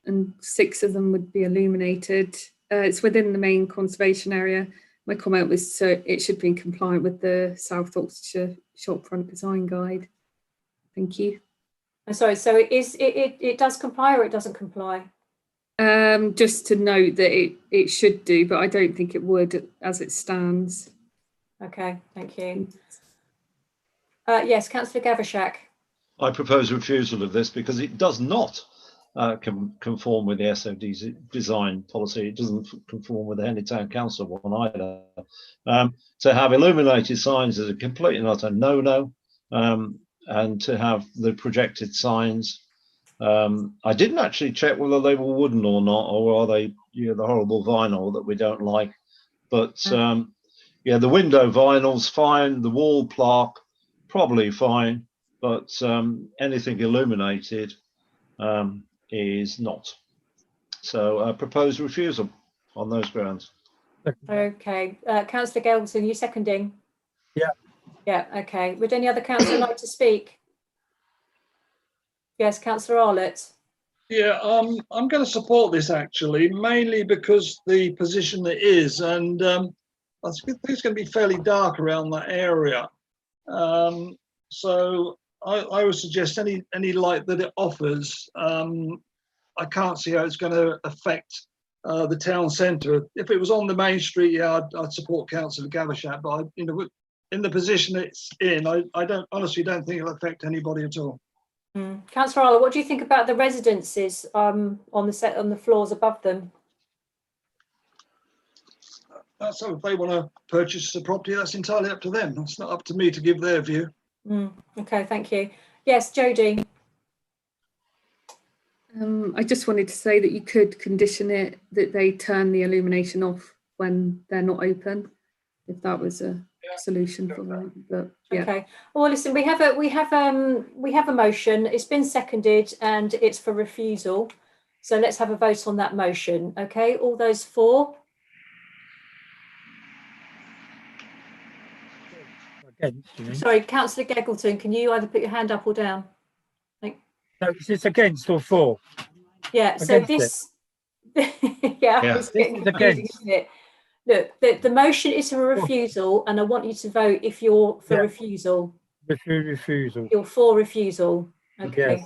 and 6 of them would be illuminated. It's within the main conservation area. My comment was so it should be compliant with the South Oxfordshire Shopfront Design Guide. Thank you. I'm sorry, so it does comply or it doesn't comply? Just to note that it should do, but I don't think it would as it stands. Okay, thank you. Yes, Councillor Gavashak. I propose refusal of this because it does not conform with the SOD's design policy. It doesn't conform with the Henley Town Council one either. To have illuminated signs is a complete and utter no-no, and to have the projected signs, I didn't actually check whether they were wooden or not, or are they the horrible vinyl that we don't like. But yeah, the window vinyl's fine, the wall plaque probably fine, but anything illuminated is not. So propose refusal on those grounds. Okay, Councillor Gelton, you seconding? Yeah. Yeah, okay. Would any other councillor like to speak? Yes, Councillor Arlett. Yeah, I'm going to support this actually, mainly because the position it is, and I think it's going to be fairly dark around that area. So I would suggest any light that it offers. I can't see how it's going to affect the town centre. If it was on the main street, yeah, I'd support Councillor Gavashak, but in the position it's in, I honestly don't think it'll affect anybody at all. Councillor Arlett, what do you think about the residences on the floors above them? So if they want to purchase the property, that's entirely up to them. It's not up to me to give their view. Okay, thank you. Yes, Jodie. I just wanted to say that you could condition it that they turn the illumination off when they're not open, if that was a solution for that. But yeah. Okay. Well, listen, we have a motion. It's been seconded and it's for refusal. So let's have a vote on that motion. Okay. All those for? Against, you mean? Sorry, Councillor Geggleton, can you either put your hand up or down? No, is this against or for? Yeah. So Against this, yeah, it's This getting is confusing, against. isn't it? Look, the motion is for refusal, and I want you to vote if you're for refusal. Refusal. You're for refusal. Okay.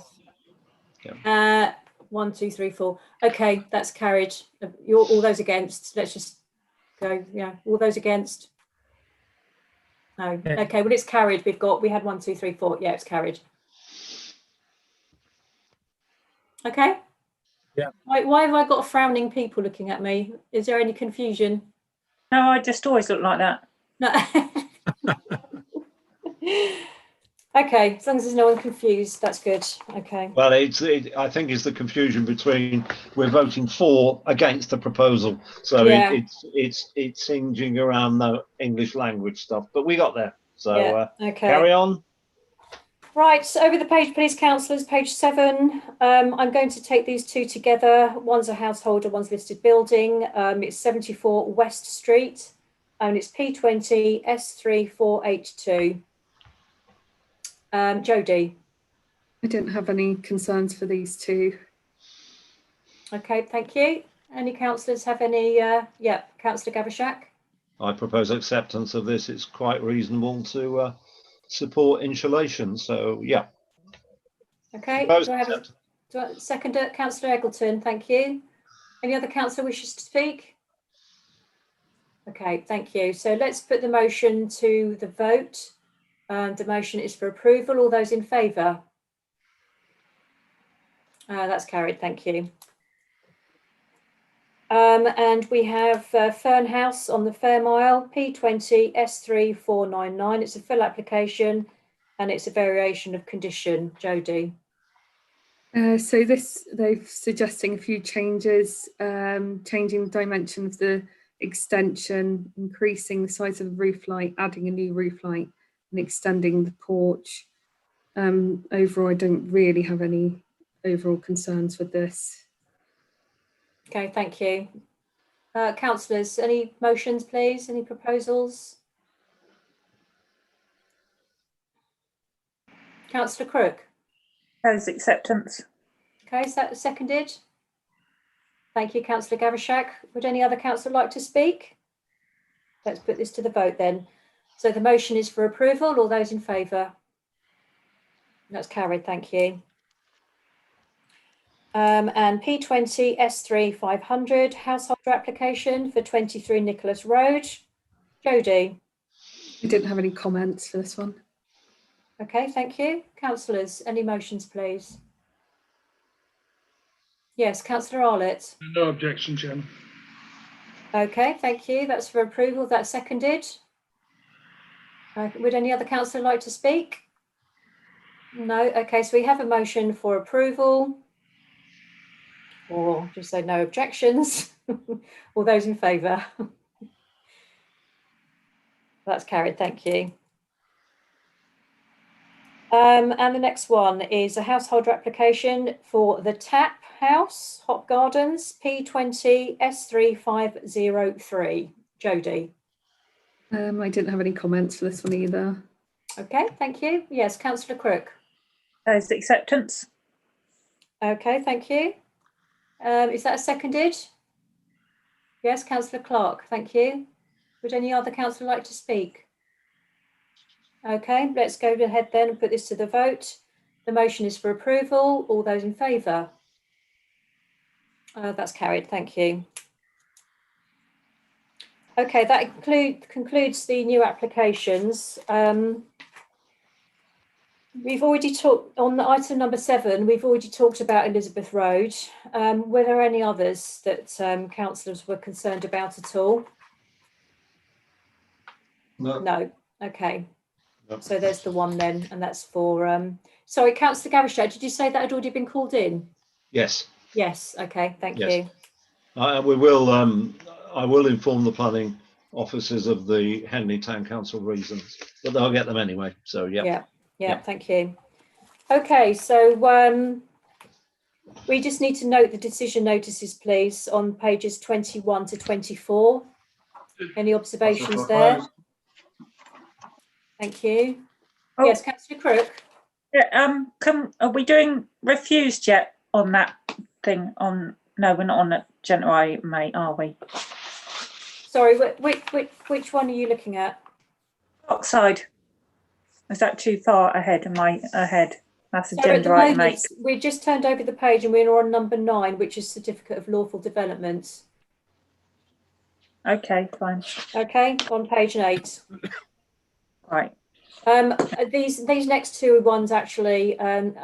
Yes. 1, 2, 3, 4. Okay, that's carried. You're all those against. Let's just go. Yeah, all those against. No. Yeah. Okay, well, it's carried. We had 1, 2, 3, 4. Yeah, it's carried. Okay. Yeah. Why have I got frowning people looking at me? Is there any confusion? No, I just always look like that. No. Okay, as long as there's no one confused, that's good. Okay. Well, I think it's the confusion between we're voting for against the proposal, so Yeah. it's hinging around the English language stuff. But we got there, so Yeah, okay. carry on. Right, so over the page, please, councillors, page 7. I'm going to take these two together. One's a householder, one's listed building. It's 74 West Street, and it's P20 S3482. Jodie. I didn't have any concerns for these two. Okay, thank you. Any councillors have any? Yeah, Councillor Gavashak. I propose acceptance of this. It's quite reasonable to support insulation. So yeah. Okay. Proposed Do I have a seconder? Councillor Eggleton. Thank you. Any other councillor wishes to speak? Okay, thank you. So let's put the motion to the vote. The motion is for approval. All those in favour? That's carried. Thank you. And we have Fern House on the Fairmile, P20 S3499. It's a full application and it's a variation of condition. Jodie. So they've suggesting a few changes, changing the dimension of the extension, increasing the size of the roof light, adding a new roof light, and extending the porch. Overall, I don't really have any overall concerns with this. Okay, thank you. Councillors, any motions, please? Any proposals? Councillor Crook. Propose acceptance. Okay, is that seconded? Thank you, Councillor Gavashak. Would any other councillor like to speak? Let's put this to the vote then. So the motion is for approval. All those in favour? That's carried, thank you. And P20 S3500 householder application for 23 Nicholas Road. Jodie. I didn't have any comments for this one. Okay, thank you. Councillors, any motions, please? Yes, Councillor Arlett. No objection, Chairman. Okay, thank you. That's for approval. That's seconded. Would any other councillor like to speak? No. Okay, so we have a motion for approval. Or just say no objections. All those in favour? That's carried, thank you. And the next one is a householder application for the Tap House, Hop Gardens, P20 S3503. Jodie. I didn't have any comments for this one either. Okay, thank you. Yes, Councillor Crook. Propose acceptance. Okay, thank you. Is that seconded? Yes, Councillor Clark, thank you. Would any other councillor like to speak? Okay, let's go ahead then and put this to the vote. The motion is for approval. All those in favour? That's carried, thank you. Okay, that concludes the new applications. We've already talked on the item number 7. We've already talked about Elizabeth Road. Were there any others that councillors were concerned about at all? No. No. Okay. No. So there's the one then, and that's for. Sorry, Councillor Gavashak, did you say that had already been called in? Yes. Yes. Okay. Thank Yes. you. We will. I will inform the planning offices of the Henley Town Council reasons, but they'll get them anyway. So yeah, thank you. Okay, so we just need to note the decision notices, please, on pages 21 to 24. Any observations there? Thank you. Oh. Yes, Councillor Crook. Yeah, are we doing refused yet on that thing? No, we're not on the general item, are we? Sorry, which one are you looking at? Oxide. Is that too far ahead? Am I ahead? That's So agenda item 8. We just turned over the page and we're on number 9, which is certificate of lawful development. Okay, fine. Okay, on page 8. Right. These next two ones actually, 9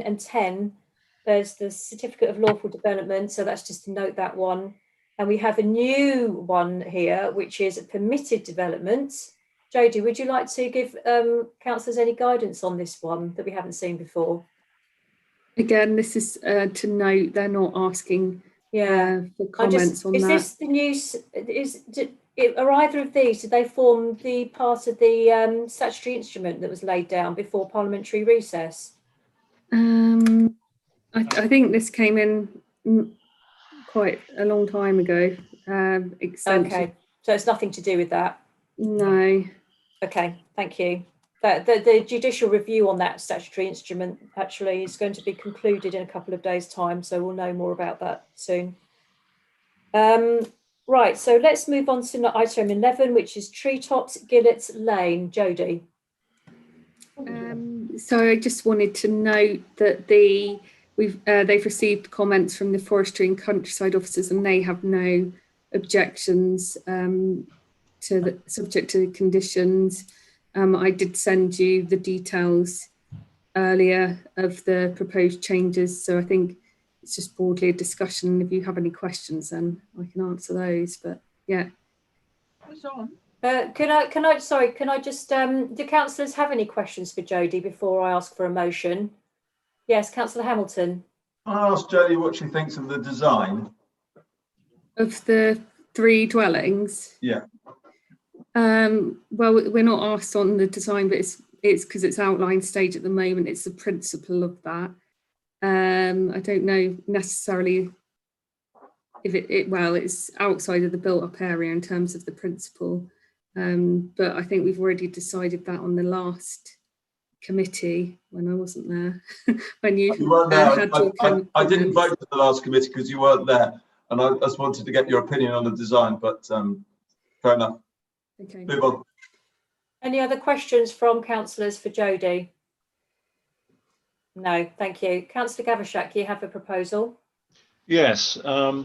and 10. There's the certificate of lawful development, so that's just to note that one. And we have a new one here, which is permitted development. Jodie, would you like to give councillors any guidance on this one that we haven't seen before? Again, this is to note they're not asking for comments on that. Is this the news? Are either of these, did they form the part of the statutory instrument that was laid down before parliamentary recess? I think this came in quite a long time ago. Okay, so it's nothing to do with that? No. Okay, thank you. The judicial review on that statutory instrument actually is going to be concluded in a couple of days' time, so we'll know more about that soon. Right, so let's move on to item 11, which is Treetops Gillets Lane. Jodie. So I just wanted to note that they've received comments from the Forestry and Countryside officers, and they have no objections subject to the conditions. I did send you the details earlier of the proposed changes, so I think it's just broadly a discussion. If you have any questions, then I can answer those. But yeah. Can I just do councillors have any questions for Jodie before I ask for a motion? Yes, Councillor Hamilton. Can I ask Jodie what she thinks of the design of the 3 dwellings? Yeah. Well, we're not asked on the design, but it's because it's outline stage at the moment. It's the principle of that. I don't know necessarily if it's outside of the built-up area in terms of the principle, but I think we've already decided that on the last committee when I wasn't there. When you weren't there. had I didn't vote at the last committee because you weren't there, and I just wanted to get your opinion on the design. But fair enough. Okay. Move on. Any other questions from councillors for Jodie? No, thank you. Councillor Gavashak, you have a proposal? Yes. I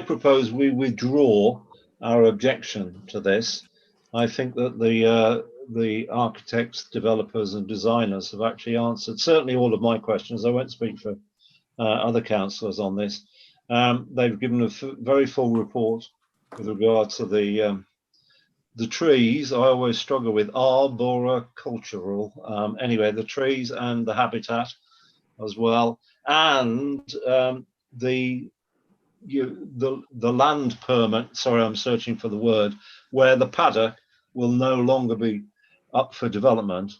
propose we withdraw our objection to this. I think that the architects, developers and designers have actually answered certainly all of my questions. I won't speak for other councillors on this. They've given a very full report with regard to the trees. I always struggle with arboricultural. Anyway, the trees and the habitat as well, and the land permit. Sorry, I'm searching for the word, where the paddock will no longer be up for development,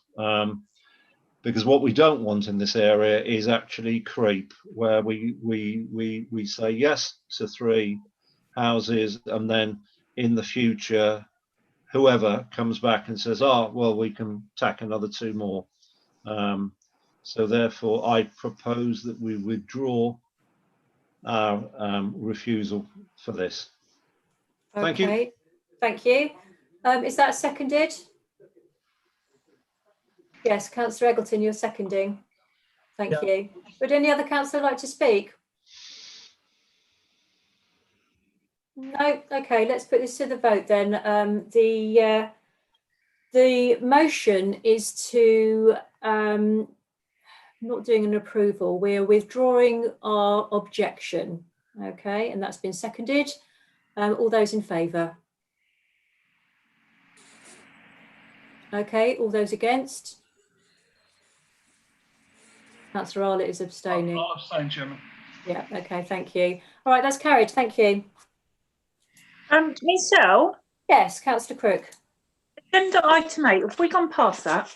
because what we don't want in this area is actually creep, where we say yes to 3 houses, and then in the future whoever comes back and says, oh well, we can tack another 2 more. So therefore I propose that we withdraw our refusal for this. Thank you. Okay, thank you. Is that seconded? Yes, Councillor Eggleton, you're seconding. Thank you. Would any other councillor like to speak? No. Okay, let's put this to the vote then. The motion is to not doing an approval. We're withdrawing our objection. Okay, and that's been seconded. All those in favour? Okay, all those against? Councillor Arlett is abstaining. I'll abstain, Chairman. Yeah, okay, thank you. All right, that's carried, thank you. Michelle? Yes, Councillor Crook. Agenda item 8, have we gone past that?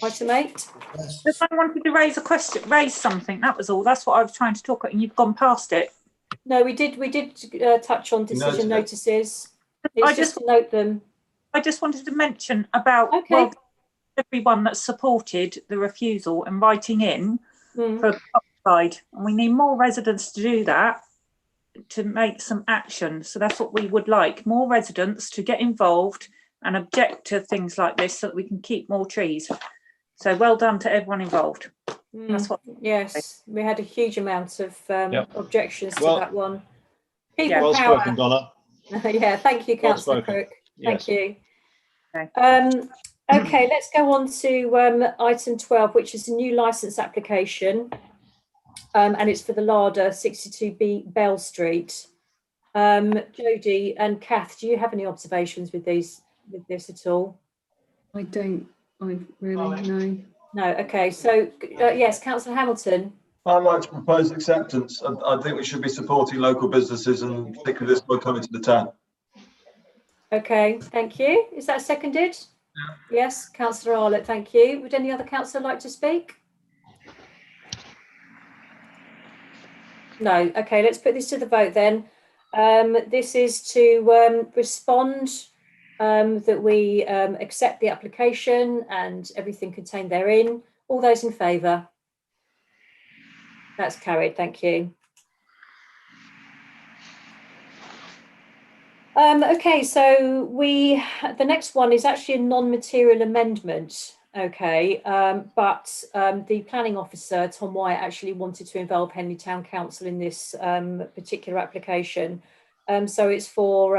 Item 8. If I wanted to raise something, that was all. That's what I was trying to talk about, and you've gone past it. No, we did touch on decision notices. It's just to note them. I just wanted to mention about everyone that supported the refusal and writing in for a side, and we need more residents to do that, to make some action. So that's what we would like, more residents to get involved and object to things like this so that we can keep more trees. So well done to everyone involved. That's what. Yes, we had a huge amount of objections to that one. People well power. Spoken, Donna. Yeah, thank you, Councillor Crook. Thank you. Okay, let's go on to item 12, which is a new licence application, and it's for the Larder 62B Bell Street. Jodie and Kath, do you have any observations with this at all? I don't. I really know. No. Okay. So yes, Councillor Hamilton. I'd like to propose acceptance. I think we should be supporting local businesses, and particularly this one coming to the town. Okay, thank you. Is that seconded? Yeah. Yes, Councillor Arlett, thank you. Would any other councillor like to speak? No. Okay, let's put this to the vote then. This is to respond that we accept the application and everything contained therein. All those in favour? That's carried, thank you. Okay, so the next one is actually a non-material amendment. Okay, but the planning officer, Tom White, actually wanted to involve Henley Town Council in this particular application. So it's for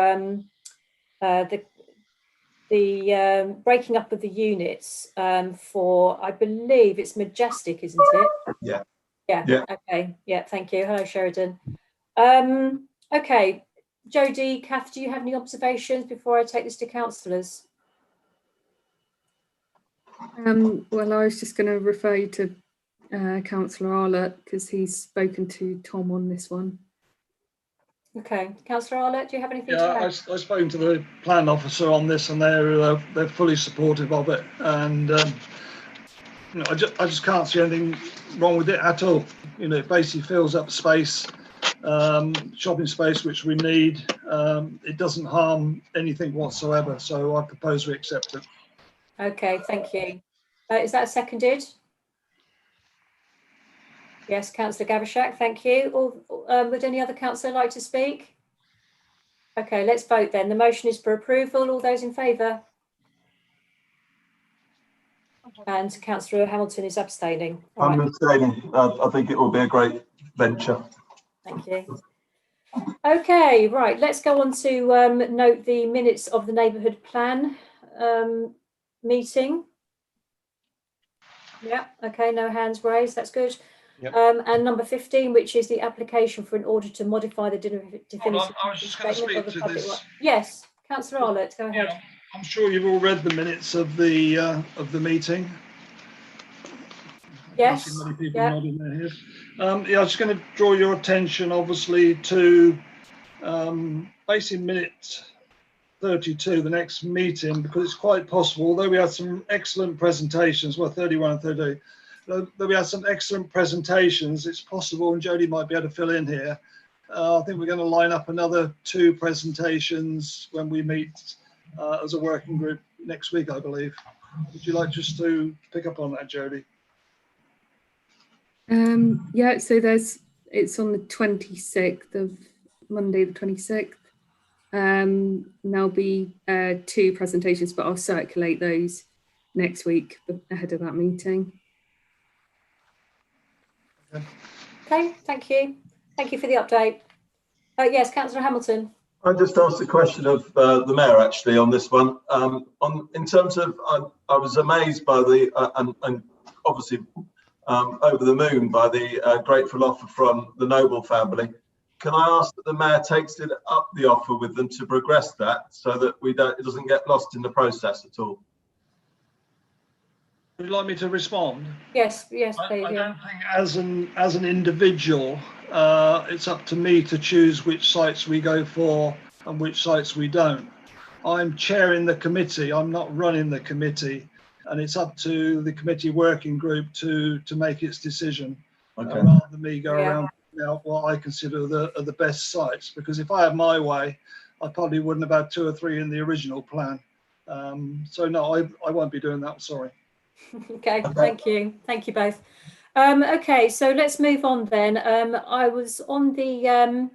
the breaking up of the units for, I believe it's Majestic, isn't it? Yeah. Yeah. Okay. Yeah. Thank you. Hello, Sheridan. Okay, Jodie, Kath, do you have any observations before I take this to councillors? Well, I was just going to refer you to Councillor Arlett because he's spoken to Tom on this one. Okay, Councillor Arlett, do you have anything to add? I've spoken to the plan officer on this, and they're fully supportive of it. And you know, I just can't see anything wrong with it at all. You know, it basically fills up space, shopping space, which we need. It doesn't harm anything whatsoever. So I propose we accept it. Okay, thank you. Is that seconded? Yes, Councillor Gavishak, thank you. Would any other councillor like to speak? Okay, let's vote then. The motion is for approval. All those in favour? And Councillor Hamilton is abstaining. I'm abstaining. I think it will be a great venture. Thank you. Okay, right, let's go on to note the minutes of the neighbourhood plan meeting. Yeah, okay, no hands raised, that's good. Yep. And number 15, which is the application for an order to modify the definitive I was just going to speak to this. Yes, Councillor Arlett, go ahead. Yeah, I'm sure you've all read the minutes of the meeting. Yes. Many people nodding their heads. Yeah, I'm just going to draw your attention, obviously, to basically minute 32, the next meeting, because it's quite possible, although we had some excellent presentations, well, 31 and 32, though we had some excellent presentations, it's possible, and Jodie might be able to fill in here. I think we're going to line up another 2 presentations when we meet as a working group next week, I believe. Would you like just to pick up on that, Jodie? Yeah, so it's on the 26th of Monday, the 26th. There'll be 2 presentations, but I'll circulate those next week ahead of that meeting. Okay, thank you. Thank you for the update. Yes, Councillor Hamilton. I just asked a question of the mayor actually on this one. In terms of, I was amazed by the and obviously over the moon by the grateful offer from the Noble family. Can I ask that the mayor takes it up the offer with them to progress that, so that it doesn't get lost in the process at all? Would you like me to respond? Yes, please. I don't think as an individual, it's up to me to choose which sites we go for and which sites we don't. I'm chairing the committee, I'm not running the committee, and it's up to the committee working group to make its decision, rather than me go around out what I consider are the best sites. Because if I had my way, I probably wouldn't have had 2 or 3 in the original plan. So no, I won't be doing that, sorry. Okay, thank you both. Okay, so let's move on then. I was on the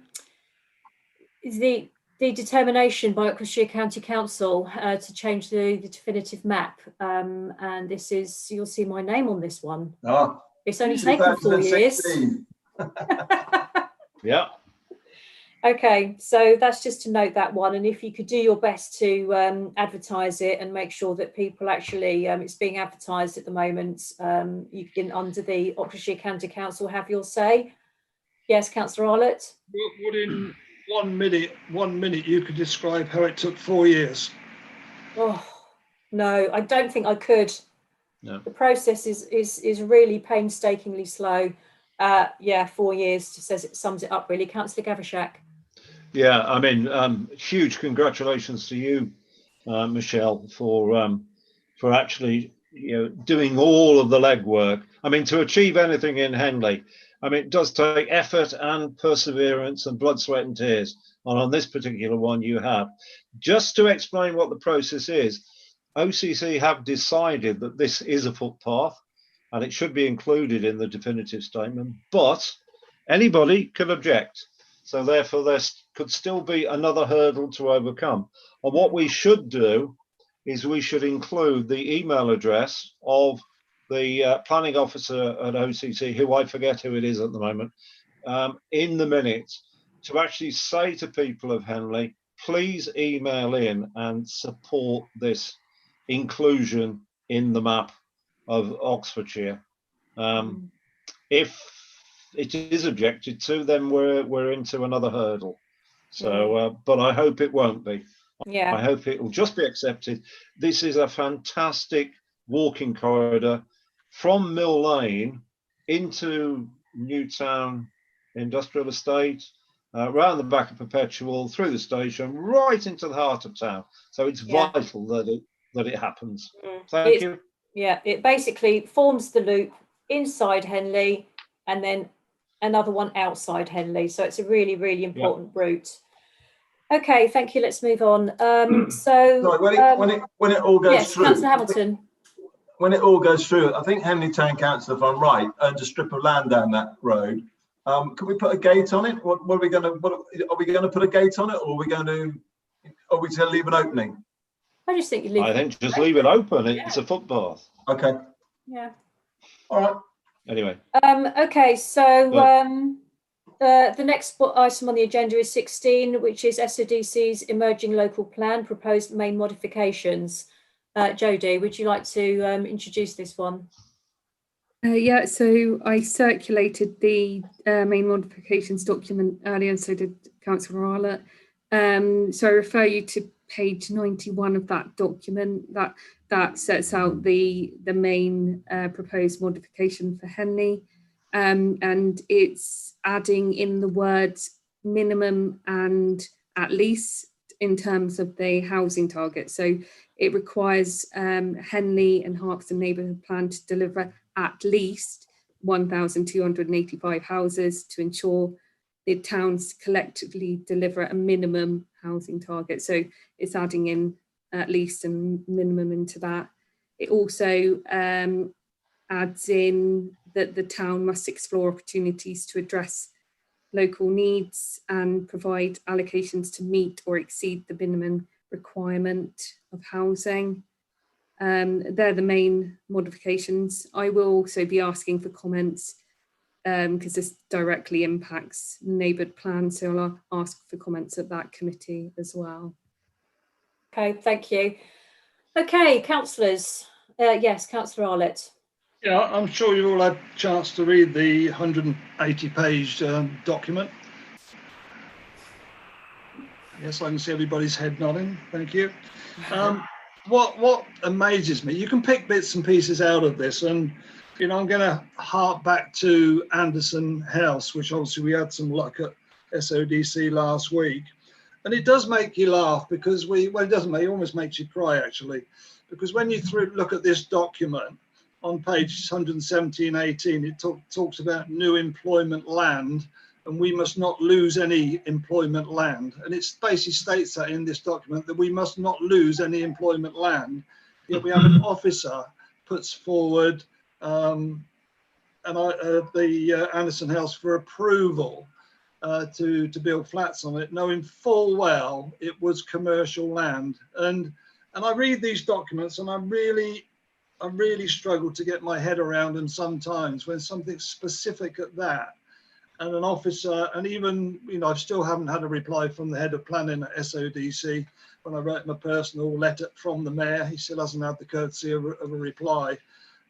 determination by Oxfordshire County Council to change the definitive map, and this is, you'll see my name on this one. It's only taken 4 years. Yeah. Okay, so that's just to note that one, and if you could do your best to advertise it and make sure that people actually, it's being advertised at the moment, you can, under the Oxfordshire County Council, have your say. Yes, Councillor Arlott? Would in 1 minute you could describe how it took 4 years? Oh, no, I don't think I could. No. The process is really painstakingly slow. Yeah, 4 years just says it, sums it up really. Councillor Gavishak. Yeah, I mean, huge congratulations to you, Michelle, for actually, doing all of the legwork. I mean, to achieve anything in Henley, I mean, it does take effort and perseverance and blood, sweat and tears. And on this particular one, you have. Just to explain what the process is, OCC have decided that this is a footpath and it should be included in the definitive statement, but anybody can object. So therefore, there could still be another hurdle to overcome. And what we should do is we should include the email address of the planning officer at OCC, who I forget who it is at the moment, in the minutes, to actually say to people of Henley, please email in and support this inclusion in the map of Oxfordshire. If it is objected to, then we're into another hurdle. So, but I hope it won't be. Yeah. I hope it will just be accepted. This is a fantastic walking corridor from Mill Lane into Newtown Industrial Estate, round the back of Perpetual, through the station, right into the heart of town. So it's vital that it happens. Thank you. Yeah, it basically forms the loop inside Henley and then another one outside Henley. So it's a really, really important route. Okay, thank you. Let's move on. Sorry, when it all goes yes, through, Councillor Hamilton. When it all goes through, I think Henley Town Council, if I'm right, owns a strip of land down that road. Can we put a gate on it? What are we going to put a gate on it, or are we going to leave an opening? I just think you leave. I think just leave it open. It's a footpath. Okay. Yeah. All right. Anyway. Okay, so the next item on the agenda is 16, which is SODC's emerging local plan, proposed main modifications. Jodie, would you like to introduce this one? Yeah, so I circulated the main modifications document earlier, and so did Councillor Arlott. So I refer you to page 91 of that document that sets out the main proposed modification for Henley, and it's adding in the words minimum and at least in terms of the housing target. So it requires Henley and Harpston Neighbourhood Plan to deliver at least 1,285 houses to ensure the towns collectively deliver a minimum housing target. So it's adding in at least and minimum into that. It also adds in that the town must explore opportunities to address local needs and provide allocations to meet or exceed the minimum requirement of housing. They're the main modifications. I will also be asking for comments because this directly impacts neighbourhood plans, so I'll ask for comments at that committee as well. Okay, thank you. Okay, councillors. Yes, Councillor Arlott. Yeah, I'm sure you've all had a chance to read the 180-page document. Yes, I can see everybody's head nodding. Thank you. What amazes me, you can pick bits and pieces out of this, and I'm going to hark back to Anderson House, which obviously we had some luck at SODC last week. And it does make you laugh because well, it doesn't make, it almost makes you cry actually, because when you look at this document on page 117, 18, it talks about new employment land, and we must not lose any employment land. And it basically states that in this document that we must not lose any employment land. Yet we have an officer puts forward the Anderson House for approval to build flats on it, knowing full well it was commercial land. And I read these documents and I really struggle to get my head around them sometimes when something's specific at that. And an officer, and even, you know, I still haven't had a reply from the head of planning at SODC. When I wrote him a personal letter from the mayor, he still hasn't had the courtesy of a reply.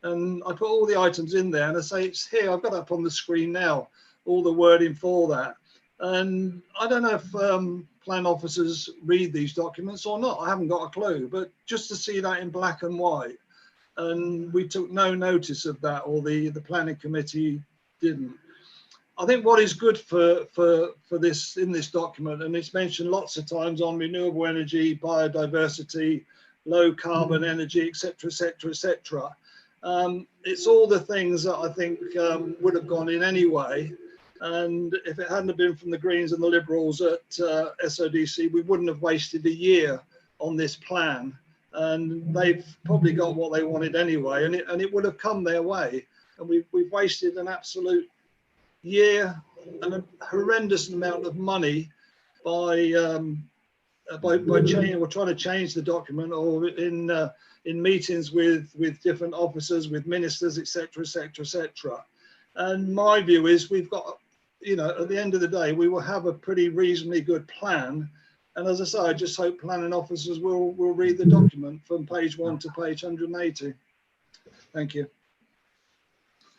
And I put all the items in there and I say, it's here, I've got it up on the screen now, all the wording for that. And I don't know if plan officers read these documents or not, I haven't got a clue, but just to see that in black and white. And we took no notice of that, or the planning committee didn't. I think what is good for this in this document, and it's mentioned lots of times on renewable energy, biodiversity, low carbon energy, etc., etc., etc. It's all the things that I think would have gone in anyway. And if it hadn't have been from the Greens and the Liberals at SODC, we wouldn't have wasted a year on this plan. And they've probably got what they wanted anyway, and it would have come their way. And we've wasted an absolute year and a horrendous amount of money by changing or trying to change the document, or in meetings with different officers, with ministers, etc., etc., etc. And my view is we've got, you know, at the end of the day, we will have a pretty reasonably good plan. And as I say, I just hope planning officers will read the document from page 1 to page 180. Thank you.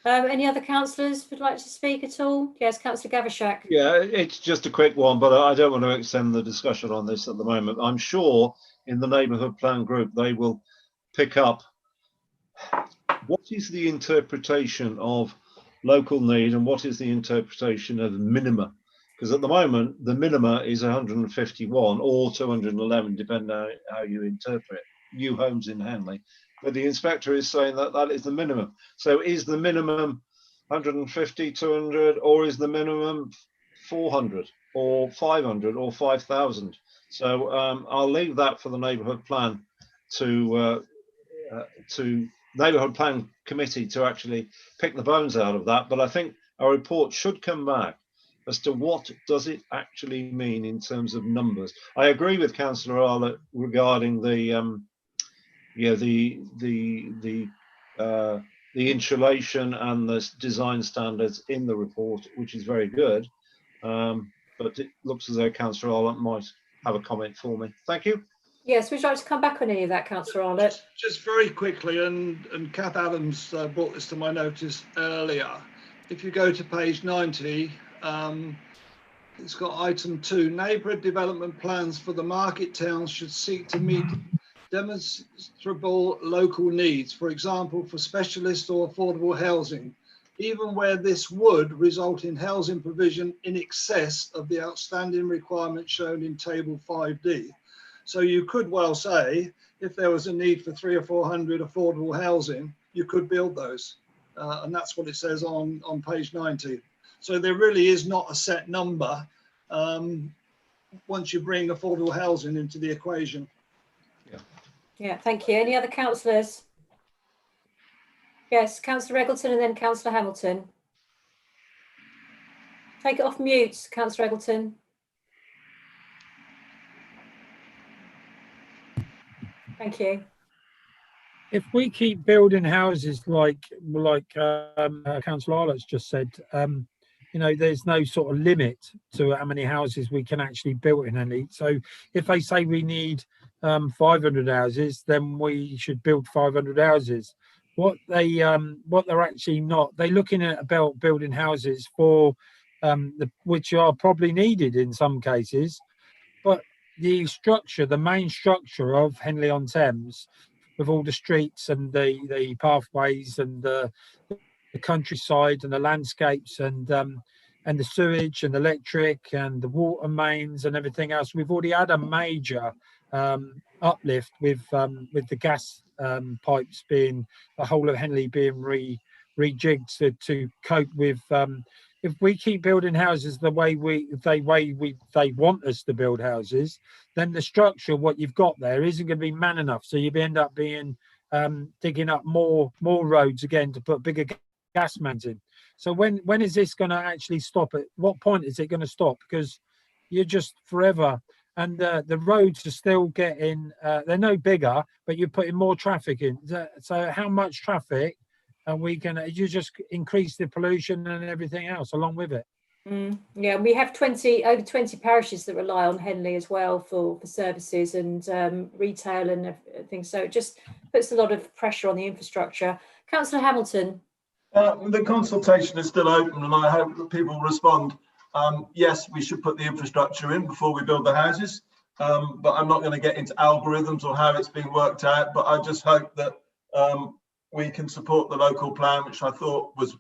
Any other councillors would like to speak at all? Yes, Councillor Gavashak. Yeah, it's just a quick one, but I don't want to extend the discussion on this at the moment. I'm sure in the neighbourhood plan group they will pick up what is the interpretation of local need and what is the interpretation of minima. Because at the moment the minima is 151 or 211, depending on how you interpret new homes in Henley. But the inspector is saying that that is the minimum. So is the minimum 150, 200, or is the minimum 400 or 500 or 5,000? So I'll leave that for the neighbourhood plan to neighbourhood plan committee to actually pick the bones out of that. But I think our report should come back as to what does it actually mean in terms of numbers. I agree with Councillor Arlott regarding the insulation and the design standards in the report, which is very good. But it looks as though Councillor Arlott might have a comment for me. Thank you. Yes, would you like to come back on any of that, Councillor Arlott? Just very quickly, and Kath Adams brought this to my notice earlier. If you go to page 90, it's got item 2, neighbourhood development plans for the market towns should seek to meet demonstrable local needs, for example, for specialist or affordable housing, even where this would result in housing provision in excess of the outstanding requirements shown in table 5D. So you could well say, if there was a need for 300 or 400 affordable housing, you could build those. And that's what it says on page 90. So there really is not a set number once you bring affordable housing into the equation. Yeah, thank you. Any other councillors? Yes, Councillor Eggleton and then Councillor Hamilton. Take it off mute, Councillor Eggleton. Thank you. If we keep building houses like Councillor Arlott's just said, you know, there's no sort of limit to how many houses we can actually build in Henley. So if they say we need 500 houses, then we should build 500 houses. What they're actually not, they're looking at about building houses for which are probably needed in some cases, but the structure, the main structure of Henley-on-Thames, with all the streets and the pathways and the countryside and the landscapes and and the sewage and the electric and the water mains and everything else. We've already had a major uplift with the gas pipes being, the whole of Henley being rejigged to cope with. If we keep building houses the way they want us to build houses, then the structure, what you've got there, isn't going to be man enough. So you end up being digging up more roads again to put bigger gas mains in. So when is this going to actually stop? At what point is it going to stop? Because you're just forever, and the roads are still getting they're no bigger, but you're putting more traffic in. So how much traffic are we going to? You just increase the pollution and everything else along with it. Yeah, we have over 20 parishes that rely on Henley as well for services and retail and things. So it just puts a lot of pressure on the infrastructure. Councillor Hamilton. The consultation is still open, and I hope that people respond. Yes, we should put the infrastructure in before we build the houses, but I'm not going to get into algorithms or how it's being worked out. But I just hope that we can support the local plan, which I thought was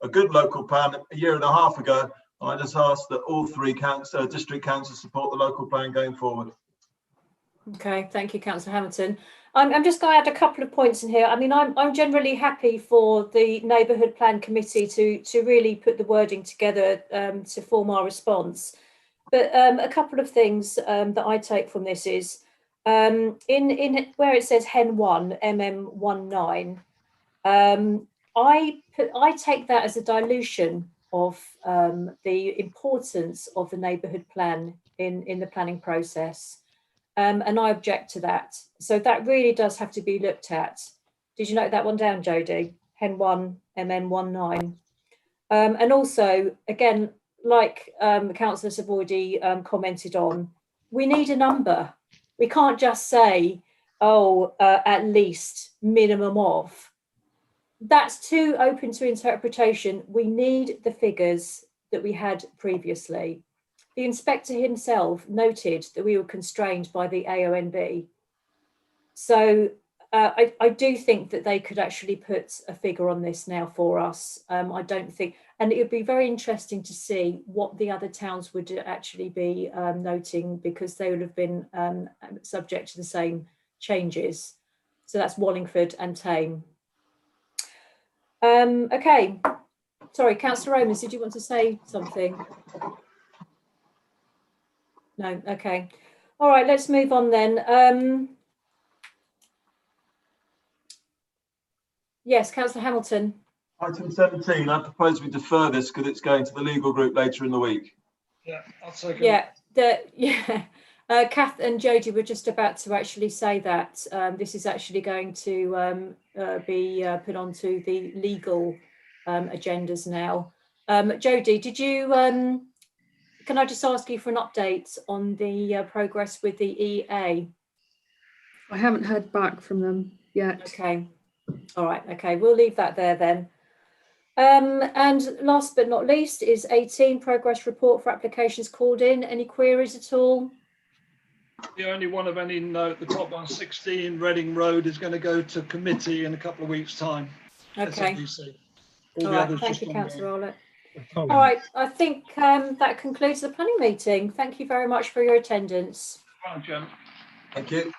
a good local plan a year and a half ago. I just ask that all three district councils support the local plan going forward. Okay, thank you, Councillor Hamilton. I'm just going to add a couple of points in here. I mean, I'm generally happy for the Neighbourhood Plan Committee to really put the wording together to form our response. But a couple of things that I take from this is in where it says Hen 1 MM19. I take that as a dilution of the importance of the neighbourhood plan in the planning process. And I object to that. So that really does have to be looked at. Did you note that one down, Jodie? Hen 1 MM19. And also, again, like the councillors have already commented on, we need a number. We can't just say, oh, at least, minimum of. That's too open to interpretation. We need the figures that we had previously. The inspector himself noted that we were constrained by the AONB. So I do think that they could actually put a figure on this now for us. I don't think, and it would be very interesting to see what the other towns would actually be noting, because they would have been subject to the same changes. So that's Wallingford and Tame. Okay, sorry, Councillor Romans, did you want to say something? No, okay. All right, let's move on then. Yes, Councillor Hamilton. Item 17, I propose we defer this because it's going to the legal group later in the week. Yeah, I'll take it. Kath and Jodie were just about to actually say that this is actually going to be put onto the legal agendas now. Jodie, did you? Can I just ask you for an update on the progress with the EA? I haven't heard back from them yet. Okay. All right. Okay. We'll leave that there then. And last but not least is 18, progress report for applications called in. Any queries at all? The only one of any note, the top one, 16 Reading Road, is going to go to committee in a couple of weeks' time. Okay. SMBC. All right. Thank you, Councillor Rowlett. All right, I think that concludes the planning meeting. Thank you very much for your attendance. Thank you.